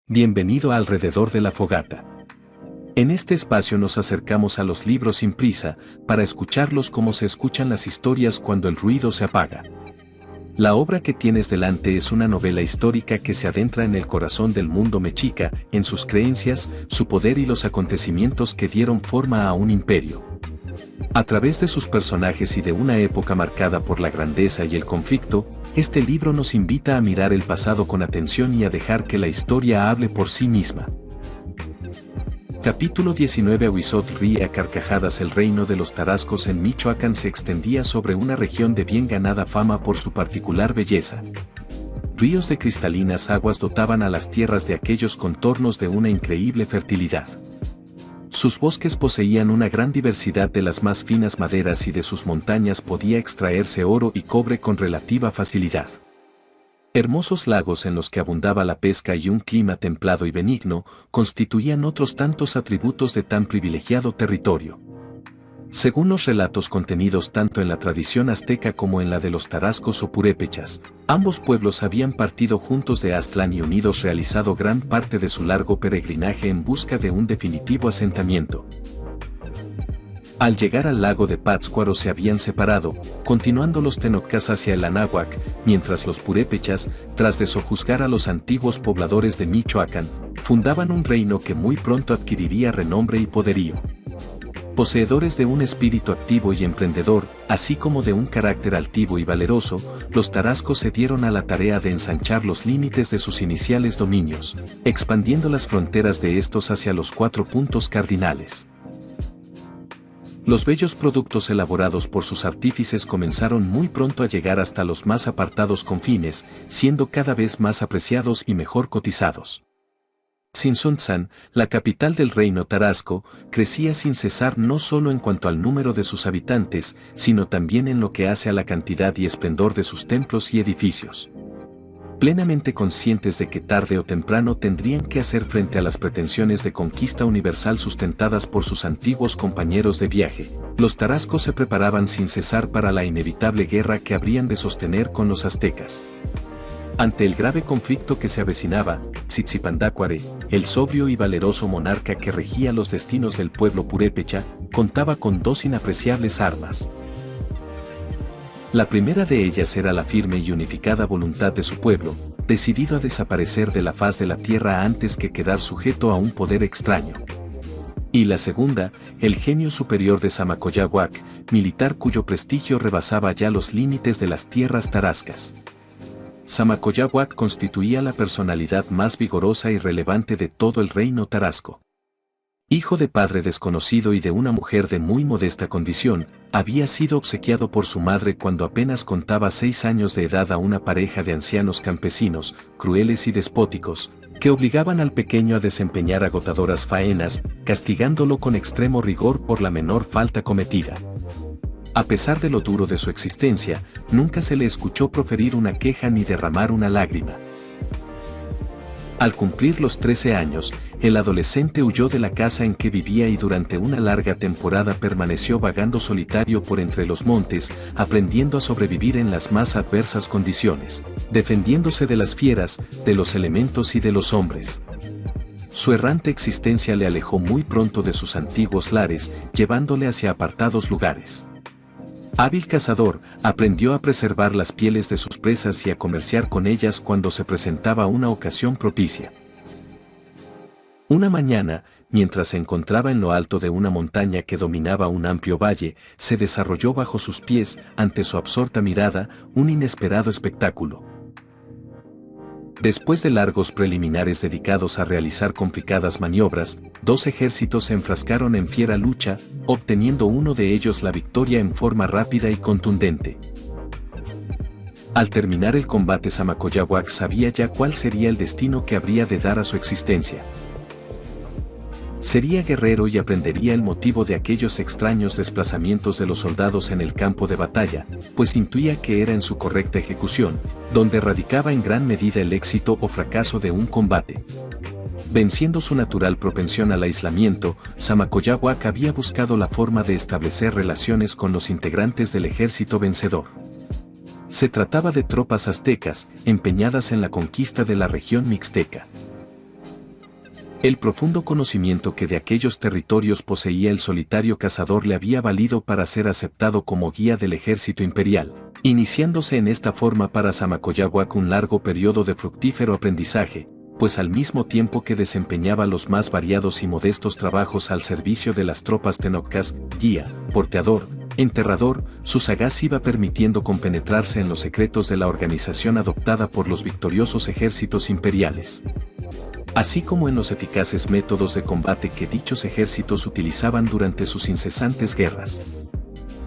Bienvenido a Alrededor de la Fogata. En este espacio nos acercamos a los libros sin prisa, para escucharlos como se escuchan las historias cuando el ruido se apaga. La obra que tienes delante es una novela histórica que se adentra en el corazón del mundo mexica, en sus creencias, su poder y los acontecimientos que dieron forma a un imperio. A través de sus personajes y de una época marcada por la grandeza y el conflicto, este libro nos invita a mirar el pasado con atención y a dejar que la historia hable por sí misma. Capítulo 19. Ahuizot ríe a carcajadas. El reino de los Tarascos en Michoacán se extendía sobre una región de bien ganada fama por su particular belleza. Ríos de cristalinas aguas dotaban a las tierras de aquellos contornos de una increíble fertilidad. Sus bosques poseían una gran diversidad de las más finas maderas y de sus montañas podía extraerse oro y cobre con relativa facilidad. Hermosos lagos en los que abundaba la pesca y un clima templado y benigno constituían otros tantos atributos de tan privilegiado territorio. Según los relatos contenidos tanto en la tradición azteca como en la de los tarascos o purépechas, ambos pueblos habían partido juntos de Aztlán y unidos realizado gran parte de su largo peregrinaje en busca de un definitivo asentamiento. Al llegar al lago de Pátzcuaro se habían separado, continuando los tenocas hacia el Anáhuac, mientras los purépechas, tras de sojuzgar a los antiguos pobladores de Michoacán, fundaban un reino que muy pronto adquiriría renombre y poderío. Poseedores de un espíritu activo y emprendedor, así como de un carácter altivo y valeroso, los tarascos se dieron a la tarea de ensanchar los límites de sus iniciales dominios, expandiendo las fronteras de estos hacia los 4 puntos cardinales. Los bellos productos elaborados por sus artífices comenzaron muy pronto a llegar hasta los más apartados confines, siendo cada vez más apreciados y mejor cotizados. Tzintzuntzan, la capital del reino tarasco, crecía sin cesar no solo en cuanto al número de sus habitantes, sino también en lo que hace a la cantidad y esplendor de sus templos y edificios. Plenamente conscientes de que tarde o temprano tendrían que hacer frente a las pretensiones de conquista universal sustentadas por sus antiguos compañeros de viaje, los tarascos se preparaban sin cesar para la inevitable guerra que habrían de sostener con los aztecas. Ante el grave conflicto que se avecinaba, Tzitzipandácuare, el sobrio y valeroso monarca que regía los destinos del pueblo purépecha, contaba con 2 inapreciables armas. La primera de ellas era la firme y unificada voluntad de su pueblo, decidido a desaparecer de la faz de la tierra antes que quedar sujeto a un poder extraño. Y la segunda, el genio superior de Zamacoyáhuac, militar cuyo prestigio rebasaba ya los límites de las tierras tarascas. Zamacoyáhuac constituía la personalidad más vigorosa y relevante de todo el reino tarasco. Hijo de padre desconocido y de una mujer de muy modesta condición, había sido obsequiado por su madre cuando apenas contaba 6 años de edad a una pareja de ancianos campesinos, crueles y despóticos, que obligaban al pequeño a desempeñar agotadoras faenas, castigándolo con extremo rigor por la menor falta cometida. A pesar de lo duro de su existencia, nunca se le escuchó proferir una queja ni derramar una lágrima. Al cumplir los 13 años, el adolescente huyó de la casa en que vivía y durante una larga temporada permaneció vagando solitario por entre los montes, aprendiendo a sobrevivir en las más adversas condiciones, defendiéndose de las fieras, de los elementos y de los hombres. Su errante existencia le alejó muy pronto de sus antiguos lares, llevándole hacia apartados lugares. Hábil cazador, aprendió a preservar las pieles de sus presas y a comerciar con ellas cuando se presentaba una ocasión propicia. Una mañana, mientras se encontraba en lo alto de una montaña que dominaba un amplio valle, se desarrolló bajo sus pies, ante su absorta mirada, un inesperado espectáculo. Después de largos preliminares dedicados a realizar complicadas maniobras, 2 ejércitos se enfrascaron en fiera lucha, obteniendo uno de ellos la victoria en forma rápida y contundente. Al terminar el combate, Zamacoyáhuac sabía ya cuál sería el destino que habría de dar a su existencia. Sería guerrero y aprendería el motivo de aquellos extraños desplazamientos de los soldados en el campo de batalla, pues intuía que era en su correcta ejecución, donde radicaba en gran medida el éxito o fracaso de un combate. Venciendo su natural propensión al aislamiento, Zamacoyáhuac había buscado la forma de establecer relaciones con los integrantes del ejército vencedor. Se trataba de tropas aztecas, empeñadas en la conquista de la región mixteca. El profundo conocimiento que de aquellos territorios poseía el solitario cazador le había valido para ser aceptado como guía del ejército imperial, iniciándose en esta forma para Zamacoyáhuac un largo periodo de fructífero aprendizaje, pues al mismo tiempo que desempeñaba los más variados y modestos trabajos al servicio de las tropas tenocas, guía, porteador, enterrador, su sagaz iba permitiendo compenetrarse en los secretos de la organización adoptada por los victoriosos ejércitos imperiales, así como en los eficaces métodos de combate que dichos ejércitos utilizaban durante sus incesantes guerras.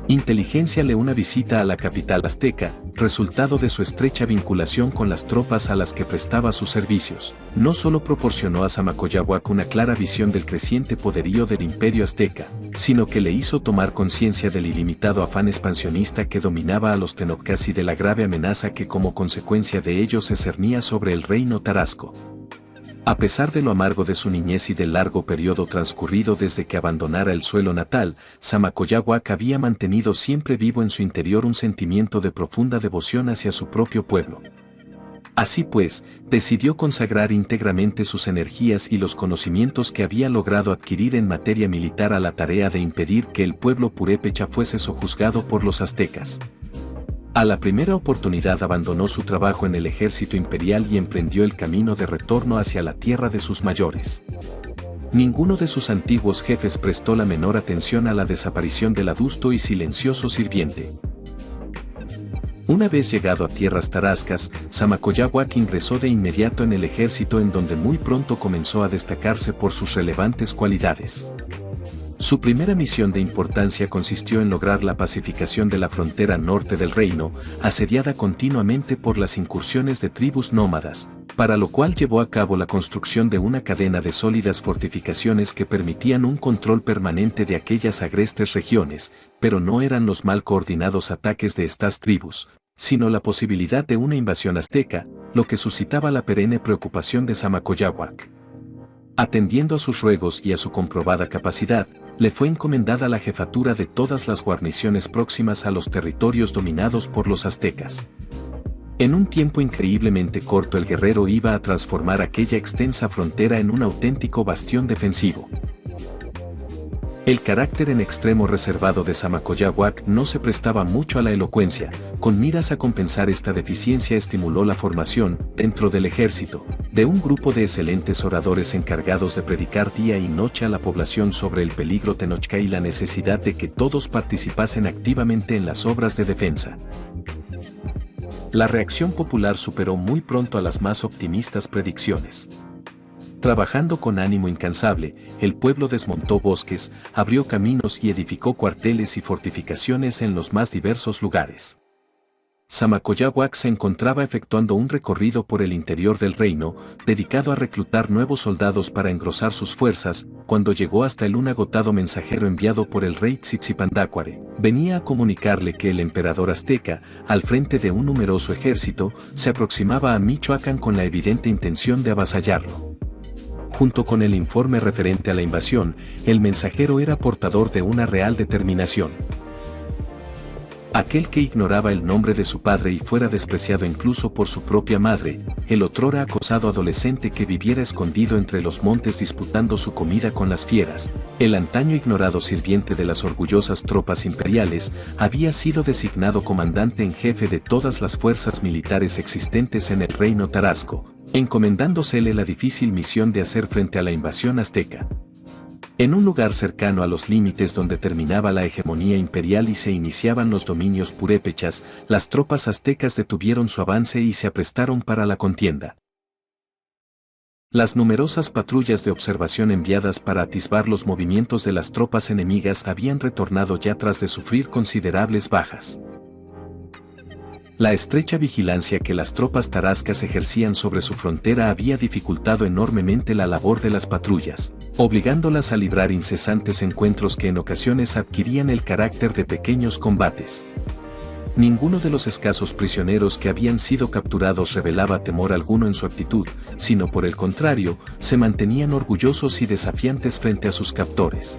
Inteligencia le una visita a la capital azteca, resultado de su estrecha vinculación con las tropas a las que prestaba sus servicios, no solo proporcionó a Zamacoyáhuac una clara visión del creciente poderío del imperio azteca, sino que le hizo tomar conciencia del ilimitado afán expansionista que dominaba a los tenocas y de la grave amenaza que como consecuencia de ello se cernía sobre el reino tarasco. A pesar de lo amargo de su niñez y del largo periodo transcurrido desde que abandonara el suelo natal, Zamacoyáhuac había mantenido siempre vivo en su interior un sentimiento de profunda devoción hacia su propio pueblo. Así pues, decidió consagrar íntegramente sus energías y los conocimientos que había logrado adquirir en materia militar a la tarea de impedir que el pueblo purépecha fuese sojuzgado por los aztecas. A la primera oportunidad abandonó su trabajo en el ejército imperial y emprendió el camino de retorno hacia la tierra de sus mayores. Ninguno de sus antiguos jefes prestó la menor atención a la desaparición del adusto y silencioso sirviente. Una vez llegado a tierras tarascas, Zamacoyáhuac ingresó de inmediato en el ejército, en donde muy pronto comenzó a destacarse por sus relevantes cualidades. Su primera misión de importancia consistió en lograr la pacificación de la frontera norte del reino, asediada continuamente por las incursiones de tribus nómadas, para lo cual llevó a cabo la construcción de una cadena de sólidas fortificaciones que permitían un control permanente de aquellas agrestes regiones, pero no eran los mal coordinados ataques de estas tribus, sino la posibilidad de una invasión azteca, lo que suscitaba la perenne preocupación de Zamacoyáhuac. Atendiendo a sus ruegos y a su comprobada capacidad, le fue encomendada la jefatura de todas las guarniciones próximas a los territorios dominados por los aztecas. En un tiempo increíblemente corto el guerrero iba a transformar aquella extensa frontera en un auténtico bastión defensivo. El carácter en extremo reservado de Zamacoyáhuac no se prestaba mucho a la elocuencia. Con miras a compensar esta deficiencia estimuló la formación, dentro del ejército, de un grupo de excelentes oradores encargados de predicar día y noche a la población sobre el peligro tenochca y la necesidad de que todos participasen activamente en las obras de defensa. La reacción popular superó muy pronto a las más optimistas predicciones. Trabajando con ánimo incansable, el pueblo desmontó bosques, abrió caminos y edificó cuarteles y fortificaciones en los más diversos lugares. Zamacoyáhuac se encontraba efectuando un recorrido por el interior del reino, dedicado a reclutar nuevos soldados para engrosar sus fuerzas, cuando llegó hasta él un agotado mensajero enviado por el rey Tzitzipandácuare. Venía a comunicarle que el emperador azteca, al frente de un numeroso ejército, se aproximaba a Michoacán con la evidente intención de avasallarlo. Junto con el informe referente a la invasión, el mensajero era portador de una real determinación. Aquel que ignoraba el nombre de su padre y fuera despreciado incluso por su propia madre, el otrora acosado adolescente que viviera escondido entre los montes disputando su comida con las fieras, el antaño ignorado sirviente de las orgullosas tropas imperiales, había sido designado comandante en jefe de todas las fuerzas militares existentes en el reino tarasco, encomendándosele la difícil misión de hacer frente a la invasión azteca. En un lugar cercano a los límites donde terminaba la hegemonía imperial y se iniciaban los dominios purépechas, las tropas aztecas detuvieron su avance y se aprestaron para la contienda. Las numerosas patrullas de observación enviadas para atisbar los movimientos de las tropas enemigas habían retornado ya tras de sufrir considerables bajas. La estrecha vigilancia que las tropas tarascas ejercían sobre su frontera había dificultado enormemente la labor de las patrullas, obligándolas a librar incesantes encuentros que en ocasiones adquirían el carácter de pequeños combates. Ninguno de los escasos prisioneros que habían sido capturados revelaba temor alguno en su actitud, sino por el contrario, se mantenían orgullosos y desafiantes frente a sus captores.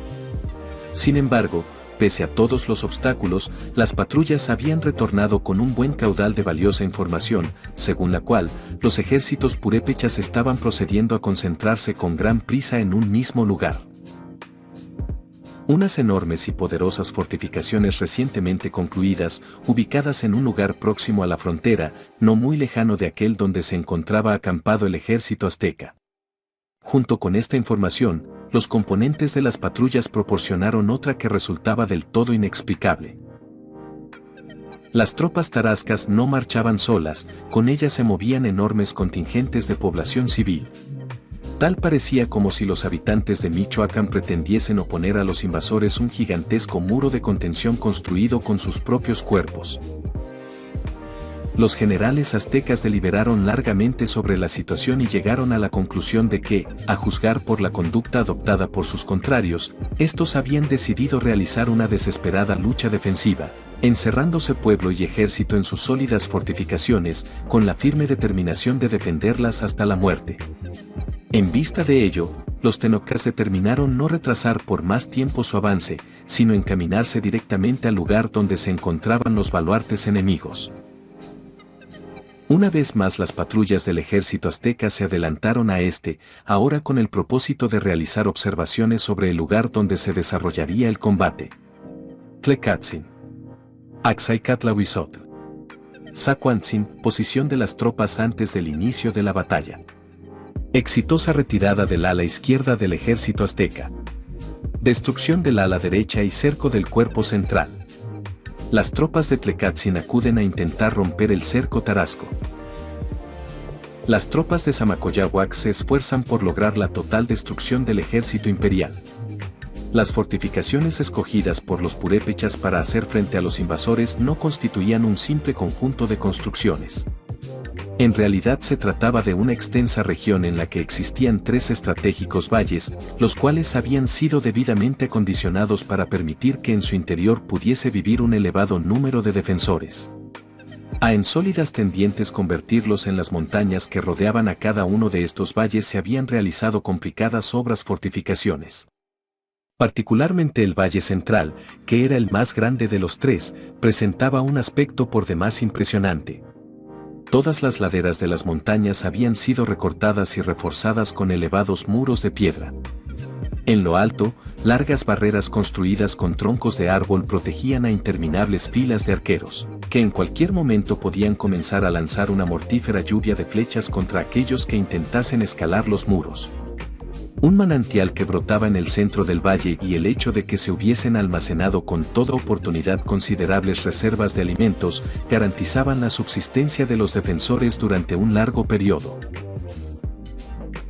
Sin embargo, Pese a todos los obstáculos, las patrullas habían retornado con un buen caudal de valiosa información, según la cual, los ejércitos purépechas estaban procediendo a concentrarse con gran prisa en un mismo lugar. Unas enormes y poderosas fortificaciones recientemente concluidas, ubicadas en un lugar próximo a la frontera, no muy lejano de aquel donde se encontraba acampado el ejército azteca. Junto con esta información, los componentes de las patrullas proporcionaron otra que resultaba del todo inexplicable. Las tropas tarascas no marchaban solas, con ellas se movían enormes contingentes de población civil. Tal parecía como si los habitantes de Michoacán pretendiesen oponer a los invasores un gigantesco muro de contención construido con sus propios cuerpos. Los generales aztecas deliberaron largamente sobre la situación y llegaron a la conclusión de que, a juzgar por la conducta adoptada por sus contrarios, estos habían decidido realizar una desesperada lucha defensiva, encerrándose pueblo y ejército en sus sólidas fortificaciones, con la firme determinación de defenderlas hasta la muerte. En vista de ello, los tenocas determinaron no retrasar por más tiempo su avance, sino encaminarse directamente al lugar donde se encontraban los baluartes enemigos. Una vez más las patrullas del ejército azteca se adelantaron a ahora con el propósito de realizar observaciones sobre el lugar donde se desarrollaría el combate. Tlecatzin. Axaycatlahuizotl. Zacuantzin, posición de las tropas antes del inicio de la batalla. Exitosa retirada del ala izquierda del ejército azteca. Destrucción del ala derecha y cerco del cuerpo central. Las tropas de Tlecatzin acuden a intentar romper el cerco tarasco. Las tropas de Zamacoyáhuac se esfuerzan por lograr la total destrucción del ejército imperial. Las fortificaciones escogidas por los purépechas para hacer frente a los invasores no constituían un simple conjunto de construcciones. En realidad se trataba de una extensa región en la que existían 3 estratégicos valles, los cuales habían sido debidamente acondicionados para permitir que en su interior pudiese vivir un elevado número de defensores. En sólidas tendientes convertirlos en las montañas que rodeaban a cada uno de estos valles se habían realizado complicadas obras fortificaciones. Particularmente el Valle Central, que era el más grande de los 3, presentaba un aspecto por demás impresionante. Todas las laderas de las montañas habían sido recortadas y reforzadas con elevados muros de piedra. En lo alto, largas barreras construidas con troncos de árbol protegían a interminables filas de arqueros, que en cualquier momento podían comenzar a lanzar una mortífera lluvia de flechas contra aquellos que intentasen escalar los muros. Un manantial que brotaba en el centro del valle y el hecho de que se hubiesen almacenado con toda oportunidad considerables reservas de alimentos garantizaban la subsistencia de los defensores durante un largo periodo.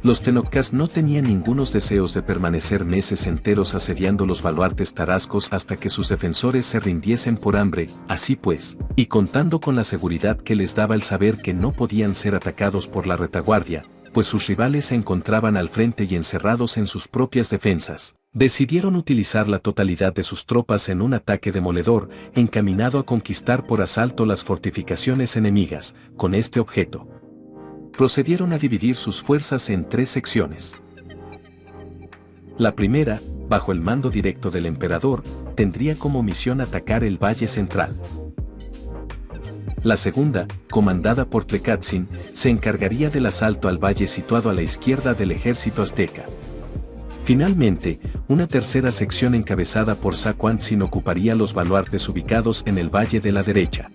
Los tenocas no tenían ningunos deseos de permanecer meses enteros asediando los baluartes tarascos hasta que sus defensores se rindiesen por hambre, así pues, y contando con la seguridad que les daba el saber que no podían ser atacados por la retaguardia, pues sus rivales se encontraban al frente y encerrados en sus propias defensas, decidieron utilizar la totalidad de sus tropas en un ataque demoledor, encaminado a conquistar por asalto las fortificaciones enemigas. Con este objeto, procedieron a dividir sus fuerzas en 3 secciones. La primera, bajo el mando directo del emperador, tendría como misión atacar el Valle Central. La segunda, comandada por Tlecatzin, se encargaría del asalto al valle situado a la izquierda del ejército azteca. Finalmente, una tercera sección encabezada por Zacuantzin ocuparía los baluartes ubicados en el valle de la derecha.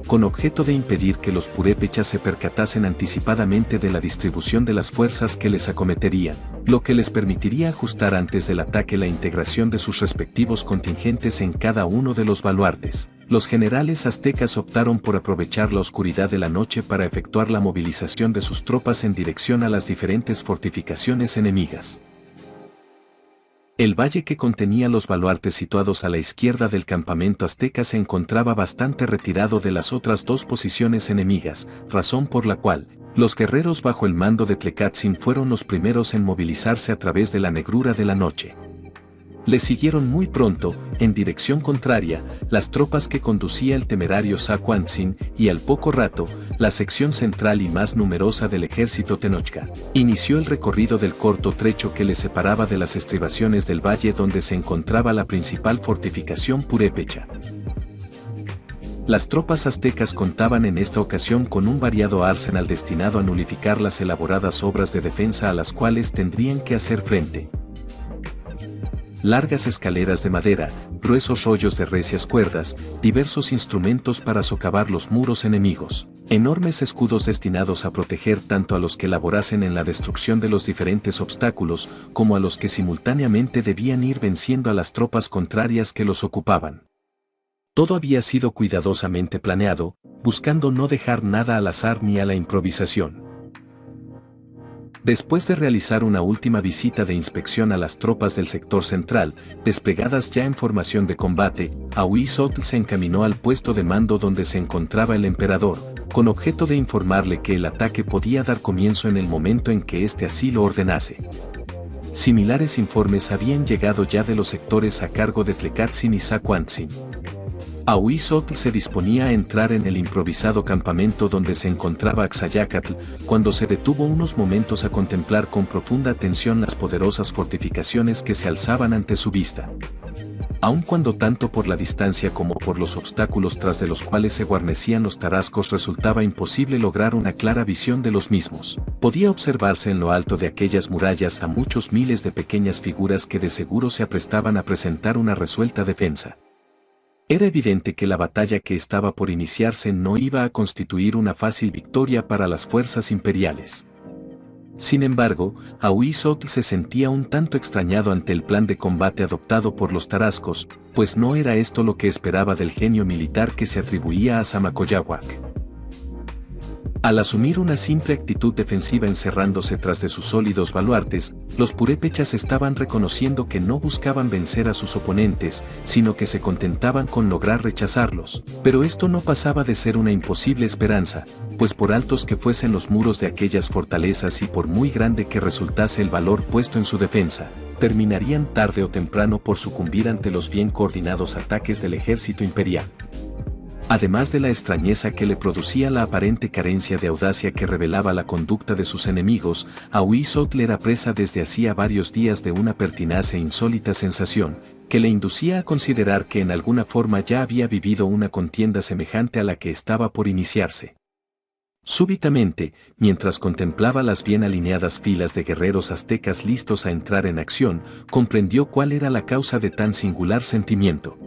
Con objeto de impedir que los purépechas se percatasen anticipadamente de la distribución de las fuerzas que les acometerían, lo que les permitiría ajustar antes del ataque la integración de sus respectivos contingentes en cada uno de los baluartes. Los generales aztecas optaron por aprovechar la oscuridad de la noche para efectuar la movilización de sus tropas en dirección a las diferentes fortificaciones enemigas. El valle que contenía los baluartes situados a la izquierda del campamento azteca se encontraba bastante retirado de las otras 2 posiciones enemigas, razón por la cual, los guerreros bajo el mando de Tlecatzin fueron los primeros en movilizarse a través de la negrura de la noche. Le siguieron muy pronto, en dirección contraria, las tropas que conducía el temerario Saquantzin y al poco rato, la sección central y más numerosa del ejército Tenochca. Inició el recorrido del corto trecho que le separaba de las estribaciones del valle donde se encontraba la principal fortificación purépecha. Las tropas aztecas contaban en esta ocasión con un variado arsenal destinado a nulificar las elaboradas obras de defensa a las cuales tendrían que hacer frente. Largas escaleras de madera, gruesos rollos de recias cuerdas, diversos instrumentos para socavar los muros enemigos, enormes escudos destinados a proteger tanto a los que laborasen en la destrucción de los diferentes obstáculos como a los que simultáneamente debían ir venciendo a las tropas contrarias que los ocupaban. Todo había sido cuidadosamente planeado, buscando no dejar nada al azar ni a la improvisación. Después de realizar una última visita de inspección a las tropas del sector central, desplegadas ya en formación de combate, Ahuizotl se encaminó al puesto de mando donde se encontraba el emperador, con objeto de informarle que el ataque podía dar comienzo en el momento en que éste así lo ordenase. Similares informes habían llegado ya de los sectores a cargo de Tlecatzin y Saquantzin. Ahuizotl se disponía a entrar en el improvisado campamento donde se encontraba Axayácatl, cuando se detuvo unos momentos a contemplar con profunda atención las poderosas fortificaciones que se alzaban ante su vista. Aun cuando tanto por la distancia como por los obstáculos tras de los cuales se guarnecían los tarascos resultaba imposible lograr una clara visión de los mismos, podía observarse en lo alto de aquellas murallas a muchos miles de pequeñas figuras que de seguro se aprestaban a presentar una resuelta defensa. Era evidente que la batalla que estaba por iniciarse no iba a constituir una fácil victoria para las fuerzas imperiales. Sin embargo, Ahuizotl se sentía un tanto extrañado ante el plan de combate adoptado por los tarascos, pues no era esto lo que esperaba del genio militar que se atribuía a Zamacoyáhuac. Al asumir una simple actitud defensiva encerrándose tras de sus sólidos baluartes, los purépechas estaban reconociendo que no buscaban vencer a sus oponentes, sino que se contentaban con lograr rechazarlos. Pero esto no pasaba de ser una imposible esperanza, pues por altos que fuesen los muros de aquellas fortalezas y por muy grande que resultase el valor puesto en su defensa, terminarían tarde o temprano por sucumbir ante los bien coordinados ataques del ejército imperial. Además de la extrañeza que le producía la aparente carencia de audacia que revelaba la conducta de sus enemigos, Ahuizotl era presa desde hacía varios días de una pertinaz e insólita sensación, que le inducía a considerar que en alguna forma ya había vivido una contienda semejante a la que estaba por iniciarse. Súbitamente, mientras contemplaba las bien alineadas filas de guerreros aztecas listos a entrar en acción, comprendió cuál era la causa de tan singular sentimiento.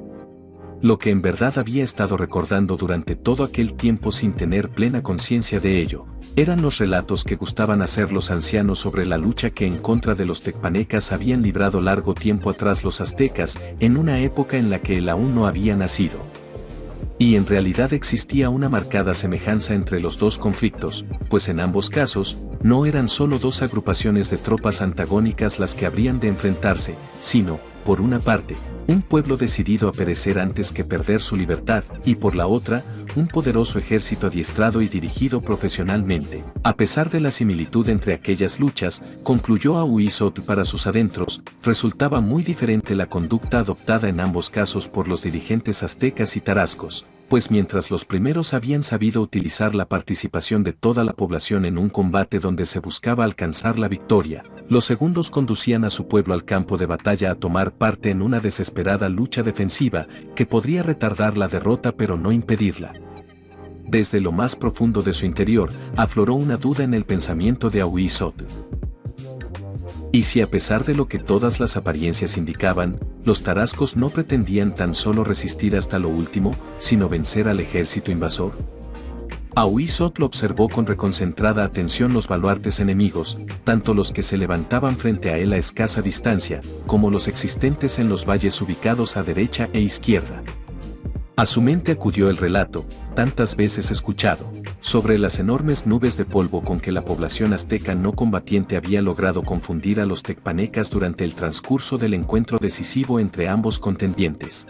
Lo que en verdad había estado recordando durante todo aquel tiempo sin tener plena conciencia de ello, eran los relatos que gustaban hacer los ancianos sobre la lucha que en contra de los tecpanecas habían librado largo tiempo atrás los aztecas, en una época en la que él aún no había nacido. Y en realidad existía una marcada semejanza entre los dos conflictos, pues en ambos casos, no eran solo dos agrupaciones de tropas antagónicas las que habrían de enfrentarse, sino, por una parte, un pueblo decidido a perecer antes que perder su libertad, y por la otra, un poderoso ejército adiestrado y dirigido profesionalmente. A pesar de la similitud entre aquellas luchas, concluyó Ahuizotl para sus adentros, resultaba muy diferente la conducta adoptada en ambos casos por los dirigentes aztecas y tarascos, pues mientras los primeros habían sabido utilizar la participación de toda la población en un combate donde se buscaba alcanzar la victoria, los segundos conducían a su pueblo al campo de batalla a tomar parte en una desesperada lucha defensiva que podría retardar la derrota pero no impedirla. Desde lo más profundo de su interior, afloró una duda en el pensamiento de Ahuizotl. ¿Y si a pesar de lo que todas las apariencias indicaban, los tarascos no pretendían tan solo resistir hasta lo último, sino vencer al ejército invasor? Ahuizotl observó con reconcentrada atención los baluartes enemigos, tanto los que se levantaban frente a él a escasa distancia, como los existentes en los valles ubicados a derecha e izquierda. A su mente acudió el relato, tantas veces escuchado, sobre las enormes nubes de polvo con que la población azteca no combatiente había logrado confundir a los tecpanecas durante el transcurso del encuentro decisivo entre ambos contendientes.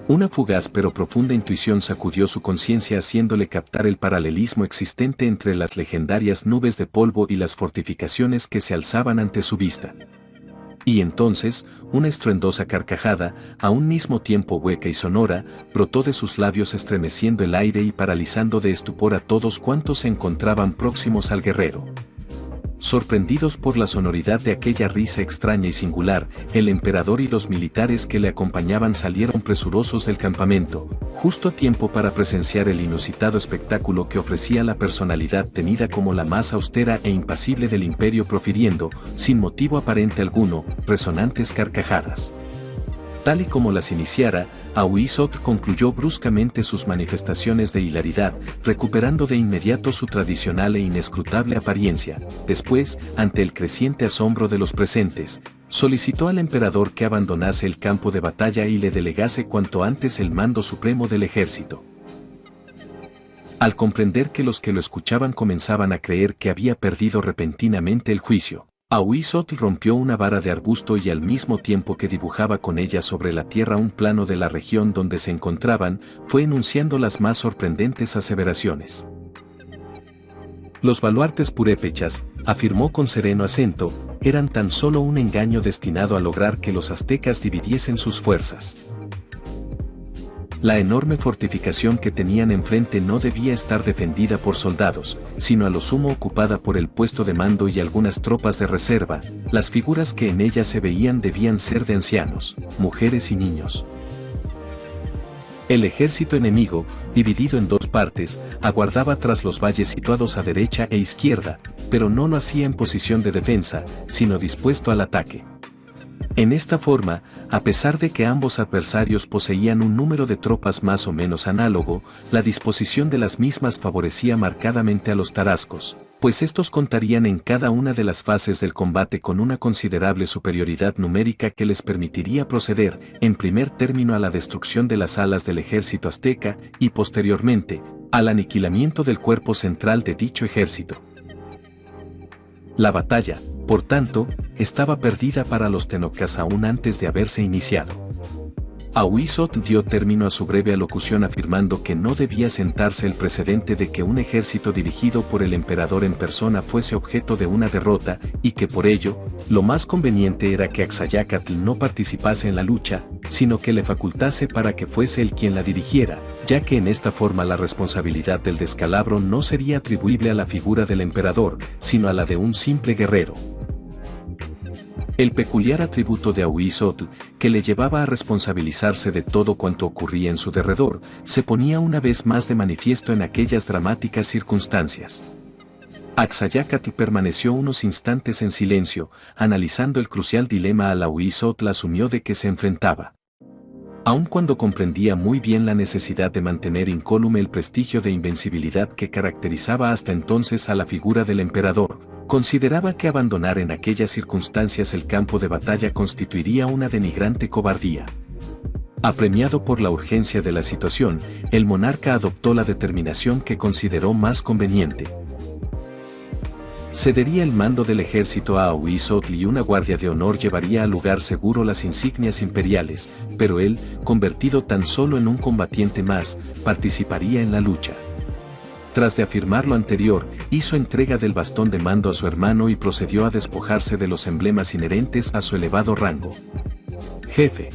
Una fugaz pero profunda intuición sacudió su conciencia haciéndole captar el paralelismo existente entre las legendarias nubes de polvo y las fortificaciones que se alzaban ante su vista. Y entonces, una estruendosa carcajada, a un mismo tiempo hueca y sonora, brotó de sus labios estremeciendo el aire y paralizando de estupor a todos cuantos se encontraban próximos al guerrero. Sorprendidos por la sonoridad de aquella risa extraña y singular, el emperador y los militares que le acompañaban salieron presurosos del campamento, justo a tiempo para presenciar el inusitado espectáculo que ofrecía la personalidad tenida como la más austera e impasible del imperio profiriendo, sin motivo aparente alguno, resonantes carcajadas. Tal y como las iniciara, Ahuizotl concluyó bruscamente sus manifestaciones de hilaridad, recuperando de inmediato su tradicional e inescrutable apariencia. Después, ante el creciente asombro de los presentes, solicitó al emperador que abandonase el campo de batalla y le delegase cuanto antes el mando supremo del ejército. Al comprender que los que lo escuchaban comenzaban a creer que había perdido repentinamente el juicio, Ahuizotl rompió una vara de arbusto y al mismo tiempo que dibujaba con ella sobre la tierra un plano de la región donde se encontraban, fue enunciando las más sorprendentes aseveraciones. Los baluartes purépechas, afirmó con sereno acento, eran tan solo un engaño destinado a lograr que los aztecas dividiesen sus fuerzas. La enorme fortificación que tenían enfrente no debía estar defendida por soldados, sino a lo sumo ocupada por el puesto de mando y algunas tropas de reserva. Las figuras que en ella se veían debían ser de ancianos, mujeres y niños. El ejército enemigo, dividido en dos partes, aguardaba tras los valles situados a derecha e izquierda, pero no lo hacía en posición de defensa, sino dispuesto al ataque. En esta forma, a pesar de que ambos adversarios poseían un número de tropas más o menos análogo, la disposición de las mismas favorecía marcadamente a los tarascos, pues estos contarían en cada una de las fases del combate con una considerable superioridad numérica que les permitiría proceder, en primer término a la destrucción de las alas del ejército azteca y posteriormente, al aniquilamiento del cuerpo central de dicho ejército. La batalla, por tanto, estaba perdida para los tenocas aún antes de haberse iniciado. Ahuizotl dio término a su breve alocución afirmando que no debía sentarse el precedente de que un ejército dirigido por el emperador en persona fuese objeto de una derrota, y que por ello, lo más conveniente era que Axayácatl no participase en la lucha, sino que le facultase para que fuese él quien la dirigiera, ya que en esta forma la responsabilidad del descalabro no sería atribuible a la figura del emperador, sino a la de un simple guerrero. El peculiar atributo de Ahuizotl, que le llevaba a responsabilizarse de todo cuanto ocurría en su derredor, se ponía una vez más de manifiesto en aquellas dramáticas circunstancias. Axayácatl permaneció unos instantes en silencio, analizando el crucial dilema al Ahuizotl asumió de que se enfrentaba. Aun cuando comprendía muy bien la necesidad de mantener incólume el prestigio de invencibilidad que caracterizaba hasta entonces a la figura del emperador, consideraba que abandonar en aquellas circunstancias el campo de batalla constituiría una denigrante cobardía. Apremiado por la urgencia de la situación, el monarca adoptó la determinación que consideró más conveniente. Cedería el mando del ejército a Ahuizotl y una guardia de honor llevaría al lugar seguro las insignias imperiales, pero él, convertido tan solo en un combatiente más, participaría en la lucha. Tras de afirmar lo anterior, hizo entrega del bastón de mando a su hermano y procedió a despojarse de los emblemas inherentes a su elevado rango. Jefe.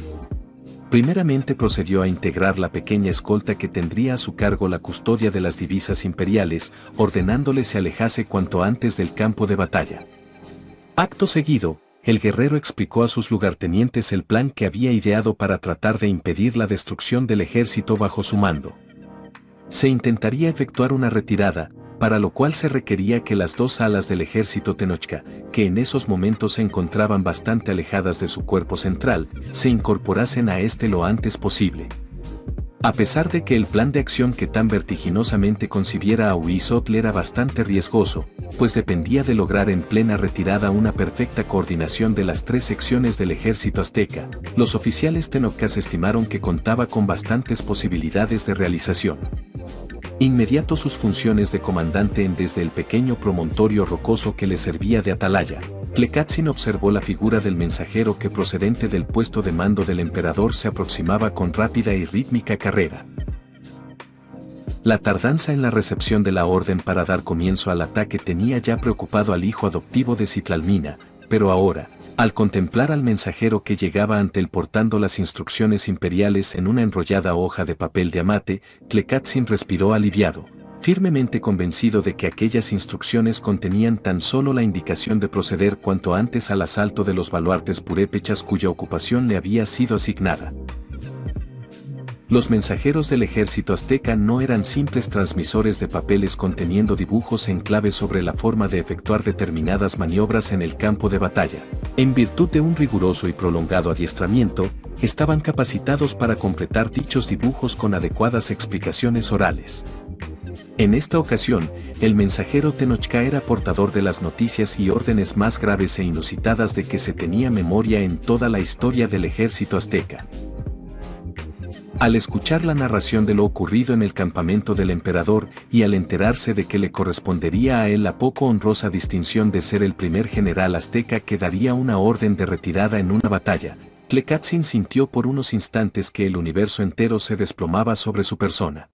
Primeramente procedió a integrar la pequeña escolta que tendría a su cargo la custodia de las divisas imperiales, ordenándole se alejase cuanto antes del campo de batalla. Acto seguido, el guerrero explicó a sus lugartenientes el plan que había ideado para tratar de impedir la destrucción del ejército bajo su mando. Se intentaría efectuar una retirada, para lo cual se requería que las dos alas del ejército tenochca, que en esos momentos se encontraban bastante alejadas de su cuerpo central, se incorporasen a este lo antes posible. A pesar de que el plan de acción que tan vertiginosamente concibiera Ahuizotl era bastante riesgoso, pues dependía de lograr en plena retirada una perfecta coordinación de las tres secciones del ejército azteca, los oficiales tenocas estimaron que contaba con bastantes posibilidades de realización. Inmediato sus funciones de comandante desde el pequeño promontorio rocoso que le servía de atalaya, Tlecatzin observó la figura del mensajero que procedente del puesto de mando del emperador se aproximaba con rápida y rítmica carrera. La tardanza en la recepción de la orden para dar comienzo al ataque tenía ya preocupado al hijo adoptivo de Citlalmina, pero ahora, Al contemplar al mensajero que llegaba ante él portando las instrucciones imperiales en una enrollada hoja de papel de amate, Tlekatzin respiró aliviado, firmemente convencido de que aquellas instrucciones contenían tan solo la indicación de proceder cuanto antes al asalto de los baluartes purépechas cuya ocupación le había sido asignada. Los mensajeros del ejército azteca no eran simples transmisores de papeles conteniendo dibujos en clave sobre la forma de efectuar determinadas maniobras en el campo de batalla. En virtud de un riguroso y prolongado adiestramiento, estaban capacitados para completar dichos dibujos con adecuadas explicaciones orales. En esta ocasión, el mensajero Tenochca era portador de las noticias y órdenes más graves e inusitadas de que se tenía memoria en toda la historia del ejército azteca. Al escuchar la narración de lo ocurrido en el campamento del emperador y al enterarse de que le correspondería a él la poco honrosa distinción de ser el primer general azteca que daría una orden de retirada en una batalla, Tlekatzin sintió por unos instantes que el universo entero se desplomaba sobre su persona.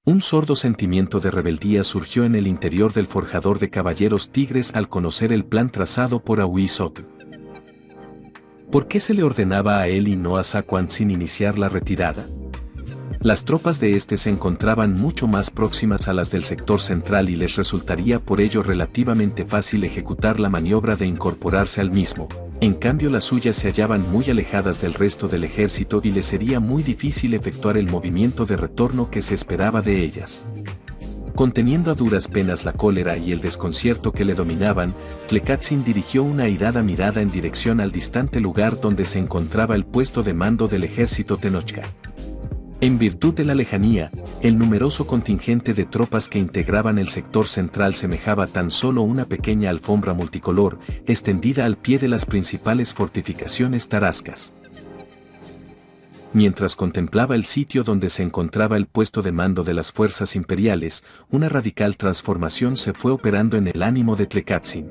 Un sordo sentimiento de rebeldía surgió en el interior del forjador de caballeros tigres al conocer el plan trazado por Ahuizotl. ¿Por qué se le ordenaba a él y no a Sacuantzin iniciar la retirada? Las tropas de este se encontraban mucho más próximas a las del sector central y les resultaría por ello relativamente fácil ejecutar la maniobra de incorporarse al mismo. En cambio las suyas se hallaban muy alejadas del resto del ejército y les sería muy difícil efectuar el movimiento de retorno que se esperaba de ellas. Conteniendo a duras penas la cólera y el desconcierto que le dominaban, Tlekatzin dirigió una airada mirada en dirección al distante lugar donde se encontraba el puesto de mando del ejército Tenochca. En virtud de la lejanía, el numeroso contingente de tropas que integraban el sector central semejaba tan solo una pequeña alfombra multicolor, extendida al pie de las principales fortificaciones tarascas. Mientras contemplaba el sitio donde se encontraba el puesto de mando de las fuerzas imperiales, una radical transformación se fue operando en el ánimo de Tlekatzin.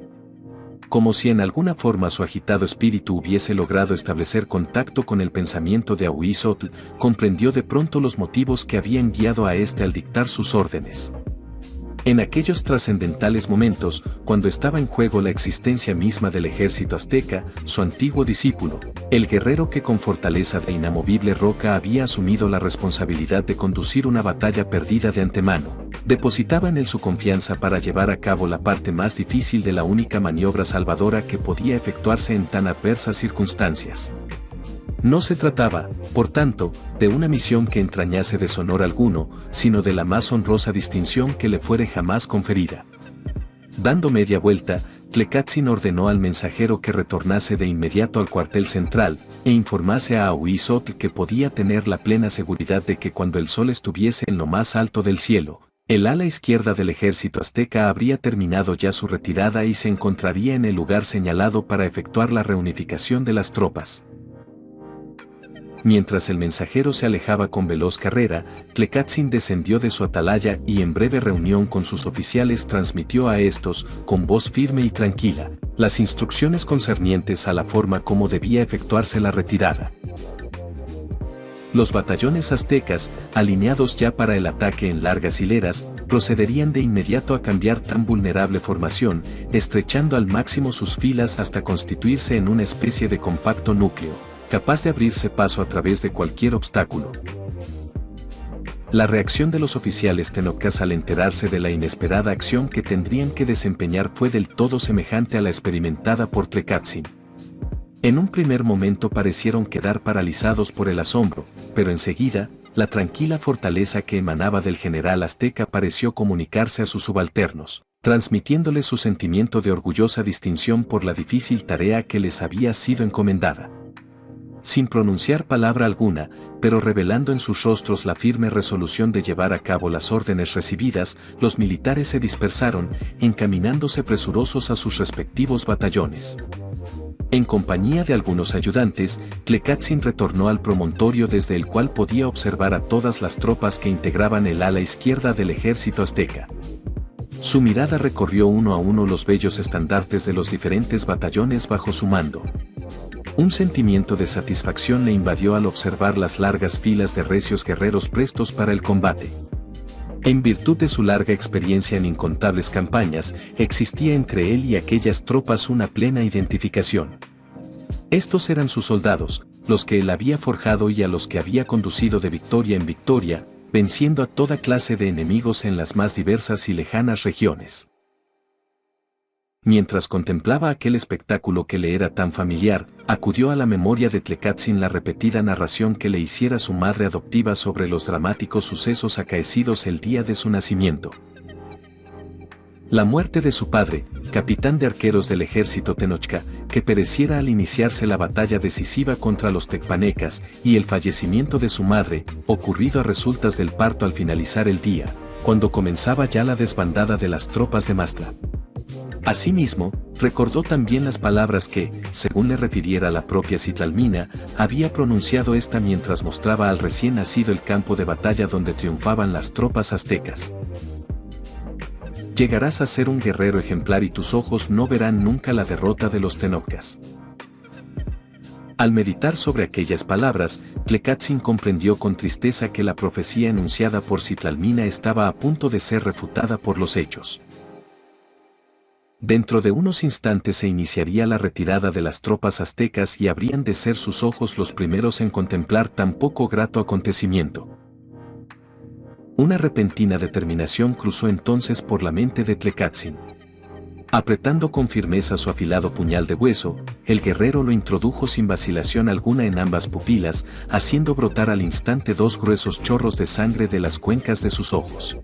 Como si en alguna forma su agitado espíritu hubiese logrado establecer contacto con el pensamiento de Ahuizotl, comprendió de pronto los motivos que habían guiado a éste al dictar sus órdenes. En aquellos trascendentales momentos, cuando estaba en juego la existencia misma del ejército azteca, su antiguo discípulo, el guerrero que con fortaleza de inamovible roca había asumido la responsabilidad de conducir una batalla perdida de antemano, depositaba en él su confianza para llevar a cabo la parte más difícil de la única maniobra salvadora que podía efectuarse en tan adversas circunstancias. No se trataba, por tanto, de una misión que entrañase deshonor alguno, sino de la más honrosa distinción que le fuere jamás conferida. Dando media vuelta, Tlekatzin ordenó al mensajero que retornase de inmediato al cuartel central, e informase a Ahuizotl que podía tener la plena seguridad de que cuando el sol estuviese en lo más alto del cielo, el ala izquierda del ejército azteca habría terminado ya su retirada y se encontraría en el lugar señalado para efectuar la reunificación de las tropas. Mientras el mensajero se alejaba con veloz carrera, Tlekatzin descendió de su atalaya y en breve reunión con sus oficiales transmitió a estos, con voz firme y tranquila, las instrucciones concernientes a la forma como debía efectuarse la retirada. Los batallones aztecas, alineados ya para el ataque en largas hileras, procederían de inmediato a cambiar tan vulnerable formación, estrechando al máximo sus filas hasta constituirse en una especie de compacto núcleo, capaz de abrirse paso a través de cualquier obstáculo. La reacción de los oficiales tenocas al enterarse de la inesperada acción que tendrían que desempeñar fue del todo semejante a la experimentada por Tlekatzin. En un primer momento parecieron quedar paralizados por el asombro, pero enseguida, la tranquila fortaleza que emanaba del general azteca pareció comunicarse a sus subalternos, transmitiéndoles su sentimiento de orgullosa distinción por la difícil tarea que les había sido encomendada. Sin pronunciar palabra alguna, pero revelando en sus rostros la firme resolución de llevar a cabo las órdenes recibidas, los militares se dispersaron, encaminándose presurosos a sus respectivos batallones. En compañía de algunos ayudantes, Tlekatzin retornó al promontorio desde el cual podía observar a todas las tropas que integraban el ala izquierda del ejército azteca. Su mirada recorrió uno a uno los bellos estandartes de los diferentes batallones bajo su mando. Un sentimiento de satisfacción le invadió al observar las largas filas de recios guerreros prestos para el combate. En virtud de su larga experiencia en incontables campañas, existía entre él y aquellas tropas una plena identificación. Estos eran sus soldados, los que él había forjado y a los que había conducido de victoria en victoria, venciendo a toda clase de enemigos en las más diversas y lejanas regiones. Mientras contemplaba aquel espectáculo que le era tan familiar, acudió a la memoria de Tlecátzin la repetida narración que le hiciera su madre adoptiva sobre los dramáticos sucesos acaecidos el día de su nacimiento. La muerte de su padre, capitán de arqueros del ejército Tenochca, que pereciera al iniciarse la batalla decisiva contra los tecpanecas, y el fallecimiento de su madre, ocurrido a resultas del parto al finalizar el día, cuando comenzaba ya la desbandada de las tropas de Mastra. Asimismo, recordó también las palabras que, según le refiriera la propia Citlalmina, había pronunciado ésta mientras mostraba al recién nacido el campo de batalla donde triunfaban las tropas aztecas. Llegarás a ser un guerrero ejemplar y tus ojos no verán nunca la derrota de los tenocas. Al meditar sobre aquellas palabras, Tlecátzin comprendió con tristeza que la profecía enunciada por Citlalmina estaba a punto de ser refutada por los hechos. Dentro de unos instantes se iniciaría la retirada de las tropas aztecas y habrían de ser sus ojos los primeros en contemplar tan poco grato acontecimiento. Una repentina determinación cruzó entonces por la mente de Tlecátzin. Apretando con firmeza su afilado puñal de hueso, el guerrero lo introdujo sin vacilación alguna en ambas pupilas, haciendo brotar al instante dos gruesos chorros de sangre de las cuencas de sus ojos.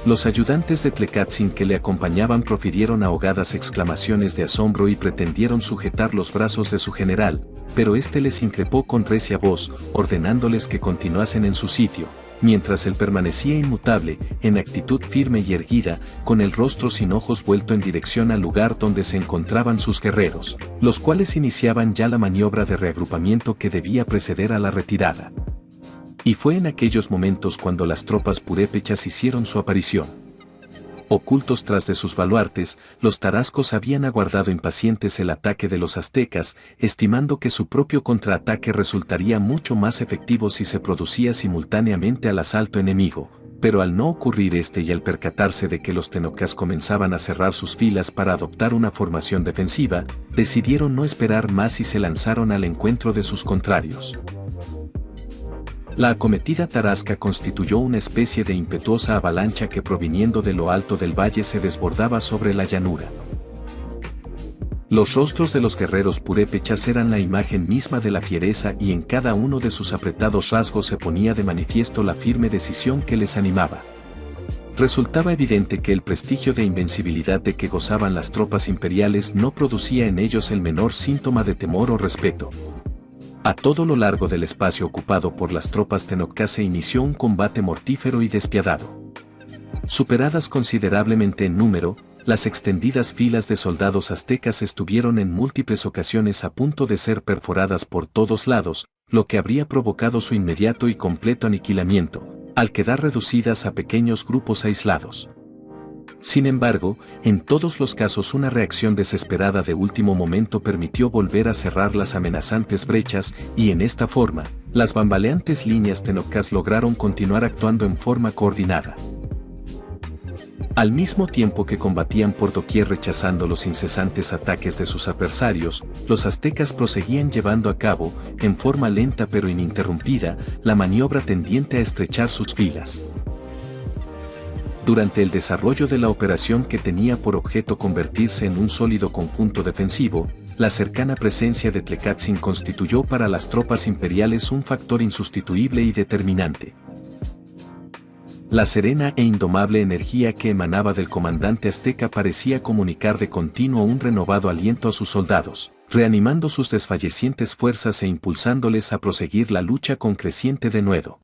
Los ayudantes de Tlecátzin que le acompañaban profirieron ahogadas exclamaciones de asombro y pretendieron sujetar los brazos de su general, pero éste les increpó con recia voz, ordenándoles que continuasen en su sitio, mientras él permanecía inmutable, en actitud firme y erguida, con el rostro sin ojos vuelto en dirección al lugar donde se encontraban sus guerreros, los cuales iniciaban ya la maniobra de reagrupamiento que debía preceder a la retirada. Y fue en aquellos momentos cuando las tropas purépechas hicieron su aparición. Ocultos tras de sus baluartes, los tarascos habían aguardado impacientes el ataque de los aztecas, estimando que su propio contraataque resultaría mucho más efectivo si se producía simultáneamente al asalto enemigo, pero al no ocurrir este y al percatarse de que los tenocas comenzaban a cerrar sus filas para adoptar una formación defensiva, decidieron no esperar más y se lanzaron al encuentro de sus contrarios. La acometida tarasca constituyó una especie de impetuosa avalancha que proviniendo de lo alto del valle se desbordaba sobre la llanura. Los rostros de los guerreros purépechas eran la imagen misma de la fiereza y en cada uno de sus apretados rasgos se ponía de manifiesto la firme decisión que les animaba. Resultaba evidente que el prestigio de invencibilidad de que gozaban las tropas imperiales no producía en ellos el menor síntoma de temor o respeto. A todo lo largo del espacio ocupado por las tropas tenocas se inició un combate mortífero y despiadado. Superadas considerablemente en número, las extendidas filas de soldados aztecas estuvieron en múltiples ocasiones a punto de ser perforadas por todos lados, lo que habría provocado su inmediato y completo aniquilamiento, al quedar reducidas a pequeños grupos aislados. Sin embargo, en todos los casos una reacción desesperada de último momento permitió volver a cerrar las amenazantes brechas y en esta forma, las bambaleantes líneas tenocas lograron continuar actuando en forma coordinada. Al mismo tiempo que combatían por doquier rechazando los incesantes ataques de sus adversarios, los aztecas proseguían llevando a cabo, en forma lenta pero ininterrumpida, la maniobra tendiente a estrechar sus filas. Durante el desarrollo de la operación que tenía por objeto convertirse en un sólido conjunto defensivo, la cercana presencia de Tlecátzin constituyó para las tropas imperiales un factor insustituible y determinante. La serena e indomable energía que emanaba del comandante azteca parecía comunicar de continuo un renovado aliento a sus soldados, reanimando sus desfallecientes fuerzas e impulsándoles a proseguir la lucha con creciente denuedo.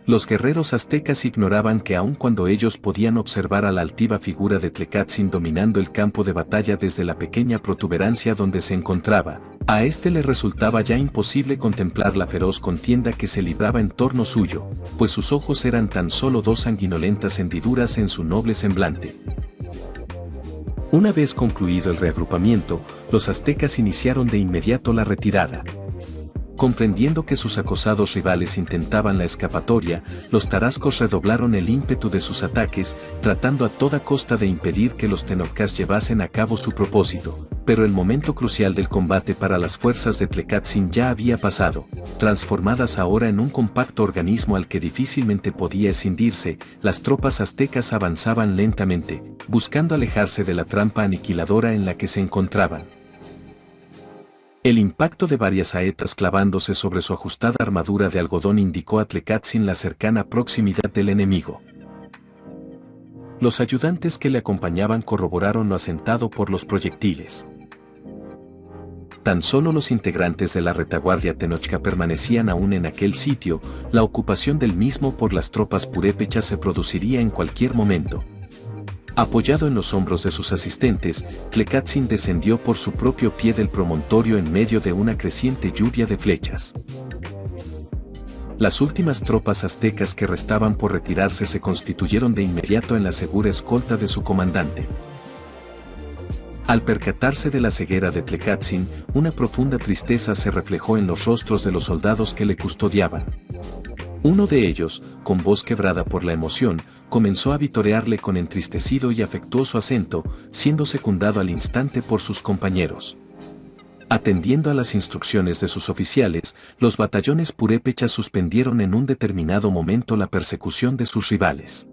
Los guerreros aztecas ignoraban que aun cuando ellos podían observar a la altiva figura de Tlecátzin dominando el campo de batalla desde la pequeña protuberancia donde se encontraba, a éste le resultaba ya imposible contemplar la feroz contienda que se libraba en torno suyo, pues sus ojos eran tan solo dos sanguinolentas hendiduras en su noble semblante. Una vez concluido el reagrupamiento, los aztecas iniciaron de inmediato la retirada. Comprendiendo que sus acosados rivales intentaban la escapatoria, los tarascos redoblaron el ímpetu de sus ataques, tratando a toda costa de impedir que los tenocas llevasen a cabo su propósito. Pero el momento crucial del combate para las fuerzas de Tlecátzin ya había pasado. Transformadas ahora en un compacto organismo al que difícilmente podía escindirse, las tropas aztecas avanzaban lentamente, buscando alejarse de la trampa aniquiladora en la que se encontraban. El impacto de varias saetas clavándose sobre su ajustada armadura de algodón indicó a Tlecátzin la cercana proximidad del enemigo. Los ayudantes que le acompañaban corroboraron lo asentado por los proyectiles. Tan solo los integrantes de la retaguardia Tenochca permanecían aún en aquel sitio, la ocupación del mismo por las tropas purépechas se produciría en cualquier momento. Apoyado en los hombros de sus asistentes, Tlecátzin descendió por su propio pie del promontorio en medio de una creciente lluvia de flechas. Las últimas tropas aztecas que restaban por retirarse se constituyeron de inmediato en la segura escolta de su comandante. Al percatarse de la ceguera de Tlecátzin, una profunda tristeza se reflejó en los rostros de los soldados que le custodiaban. Uno de ellos, con voz quebrada por la emoción, comenzó a vitorearle con entristecido y afectuoso acento, siendo secundado al instante por sus compañeros. Atendiendo a las instrucciones de sus oficiales, los batallones purépechas suspendieron en un determinado momento la persecución de sus rivales.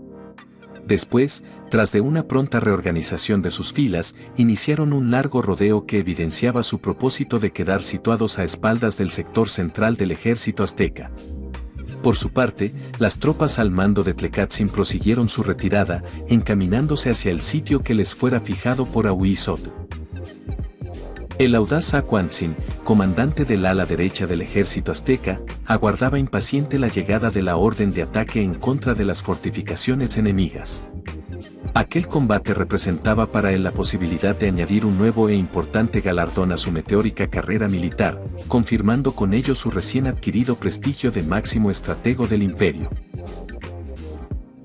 Después, tras de una pronta reorganización de sus filas, iniciaron un largo rodeo que evidenciaba su propósito de quedar situados a espaldas del sector central del ejército azteca. Por su parte, las tropas al mando de Tlecátzin prosiguieron su retirada, encaminándose hacia el sitio que les fuera fijado por Ahuizotl. El audaz Sacuantzin, comandante del ala derecha del ejército azteca, aguardaba impaciente la llegada de la orden de ataque en contra de las fortificaciones enemigas. Aquel combate representaba para él la posibilidad de añadir un nuevo e importante galardón a su meteórica carrera militar, confirmando con ello su recién adquirido prestigio de máximo estratego del imperio.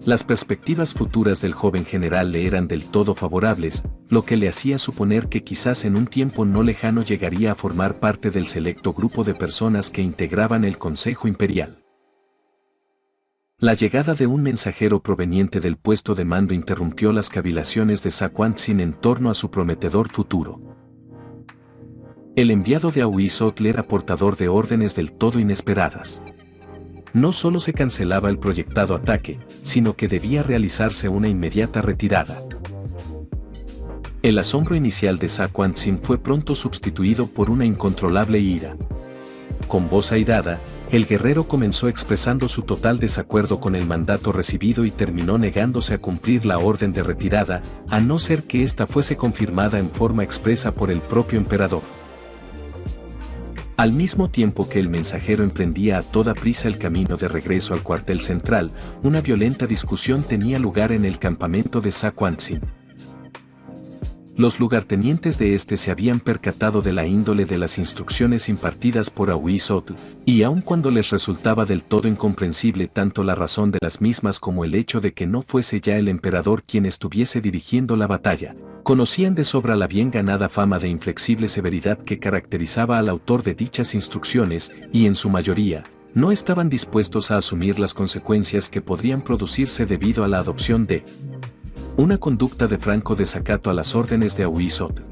Las perspectivas futuras del joven general le eran del todo favorables, lo que le hacía suponer que quizás en un tiempo no lejano llegaría a formar parte del selecto grupo de personas que integraban el Consejo Imperial. La llegada de un mensajero proveniente del puesto de mando interrumpió las cavilaciones de Sacuantzin en torno a su prometedor futuro. El enviado de Ahuizotl era portador de órdenes del todo inesperadas. No solo se cancelaba el proyectado ataque, sino que debía realizarse una inmediata retirada. El asombro inicial de Sacuantzin fue pronto sustituido por una incontrolable ira. Con voz airada, el guerrero comenzó expresando su total desacuerdo con el mandato recibido y terminó negándose a cumplir la orden de retirada, a no ser que ésta fuese confirmada en forma expresa por el propio emperador. Al mismo tiempo que el mensajero emprendía a toda prisa el camino de regreso al cuartel central, una violenta discusión tenía lugar en el campamento de Sacuantzin. Los lugartenientes de este se habían percatado de la índole de las instrucciones impartidas por Ahuizotl, y aun cuando les resultaba del todo incomprensible tanto la razón de las mismas como el hecho de que no fuese ya el emperador quien estuviese dirigiendo la batalla, conocían de sobra la bien ganada fama de inflexible severidad que caracterizaba al autor de dichas instrucciones, y en su mayoría, no estaban dispuestos a asumir las consecuencias que podrían producirse debido a la adopción de una conducta de franco desacato a las órdenes de Ahuizotl.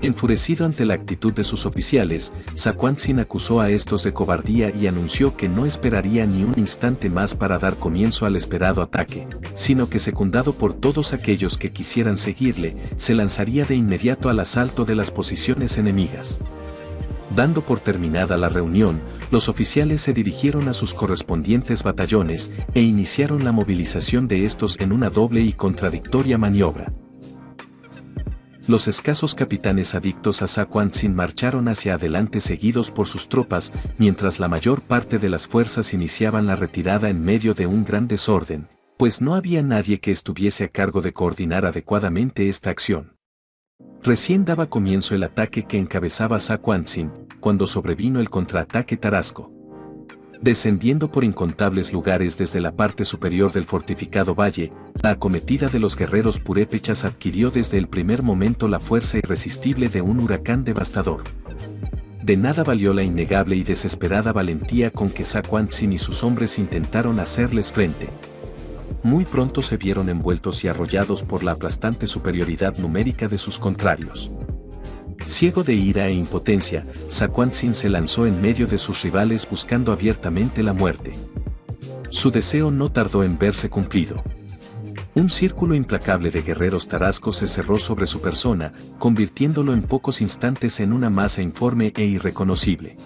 Enfurecido ante la actitud de sus oficiales, Sacuantzin acusó a estos de cobardía y anunció que no esperaría ni un instante más para dar comienzo al esperado ataque, sino que secundado por todos aquellos que quisieran seguirle, se lanzaría de inmediato al asalto de las posiciones enemigas. Dando por terminada la reunión, los oficiales se dirigieron a sus correspondientes batallones e iniciaron la movilización de estos en una doble y contradictoria maniobra. Los escasos capitanes adictos a Sacuantzin marcharon hacia adelante seguidos por sus tropas, mientras la mayor parte de las fuerzas iniciaban la retirada en medio de un gran desorden, pues no había nadie que estuviese a cargo de coordinar adecuadamente esta acción. Recién daba comienzo el ataque que encabezaba Sacuantzin, cuando sobrevino el contraataque tarasco. Descendiendo por incontables lugares desde la parte superior del fortificado valle, la acometida de los guerreros purépechas adquirió desde el primer momento la fuerza irresistible de un huracán devastador. De nada valió la innegable y desesperada valentía con que Sakwantzin y sus hombres intentaron hacerles frente. Muy pronto se vieron envueltos y arrollados por la aplastante superioridad numérica de sus contrarios. Ciego de ira e impotencia, Sakwantzin se lanzó en medio de sus rivales buscando abiertamente la muerte. Su deseo no tardó en verse cumplido. Un círculo implacable de guerreros tarascos se cerró sobre su persona, convirtiéndolo en pocos instantes en una masa informe e irreconocible.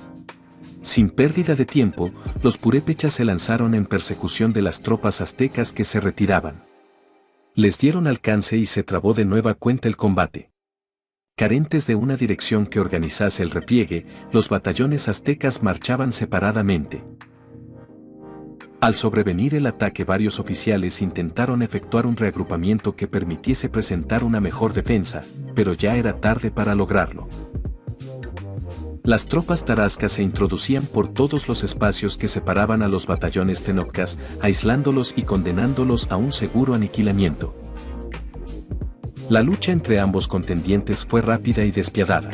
Sin pérdida de tiempo, los purépechas se lanzaron en persecución de las tropas aztecas que se retiraban. Les dieron alcance y se trabó de nueva cuenta el combate. Carentes de una dirección que organizase el repliegue, los batallones aztecas marchaban separadamente. Al sobrevenir el ataque, varios oficiales intentaron efectuar un reagrupamiento que permitiese presentar una mejor defensa, pero ya era tarde para lograrlo. Las tropas tarascas se introducían por todos los espacios que separaban a los batallones tenocas, aislándolos y condenándolos a un seguro aniquilamiento. La lucha entre ambos contendientes fue rápida y despiadada.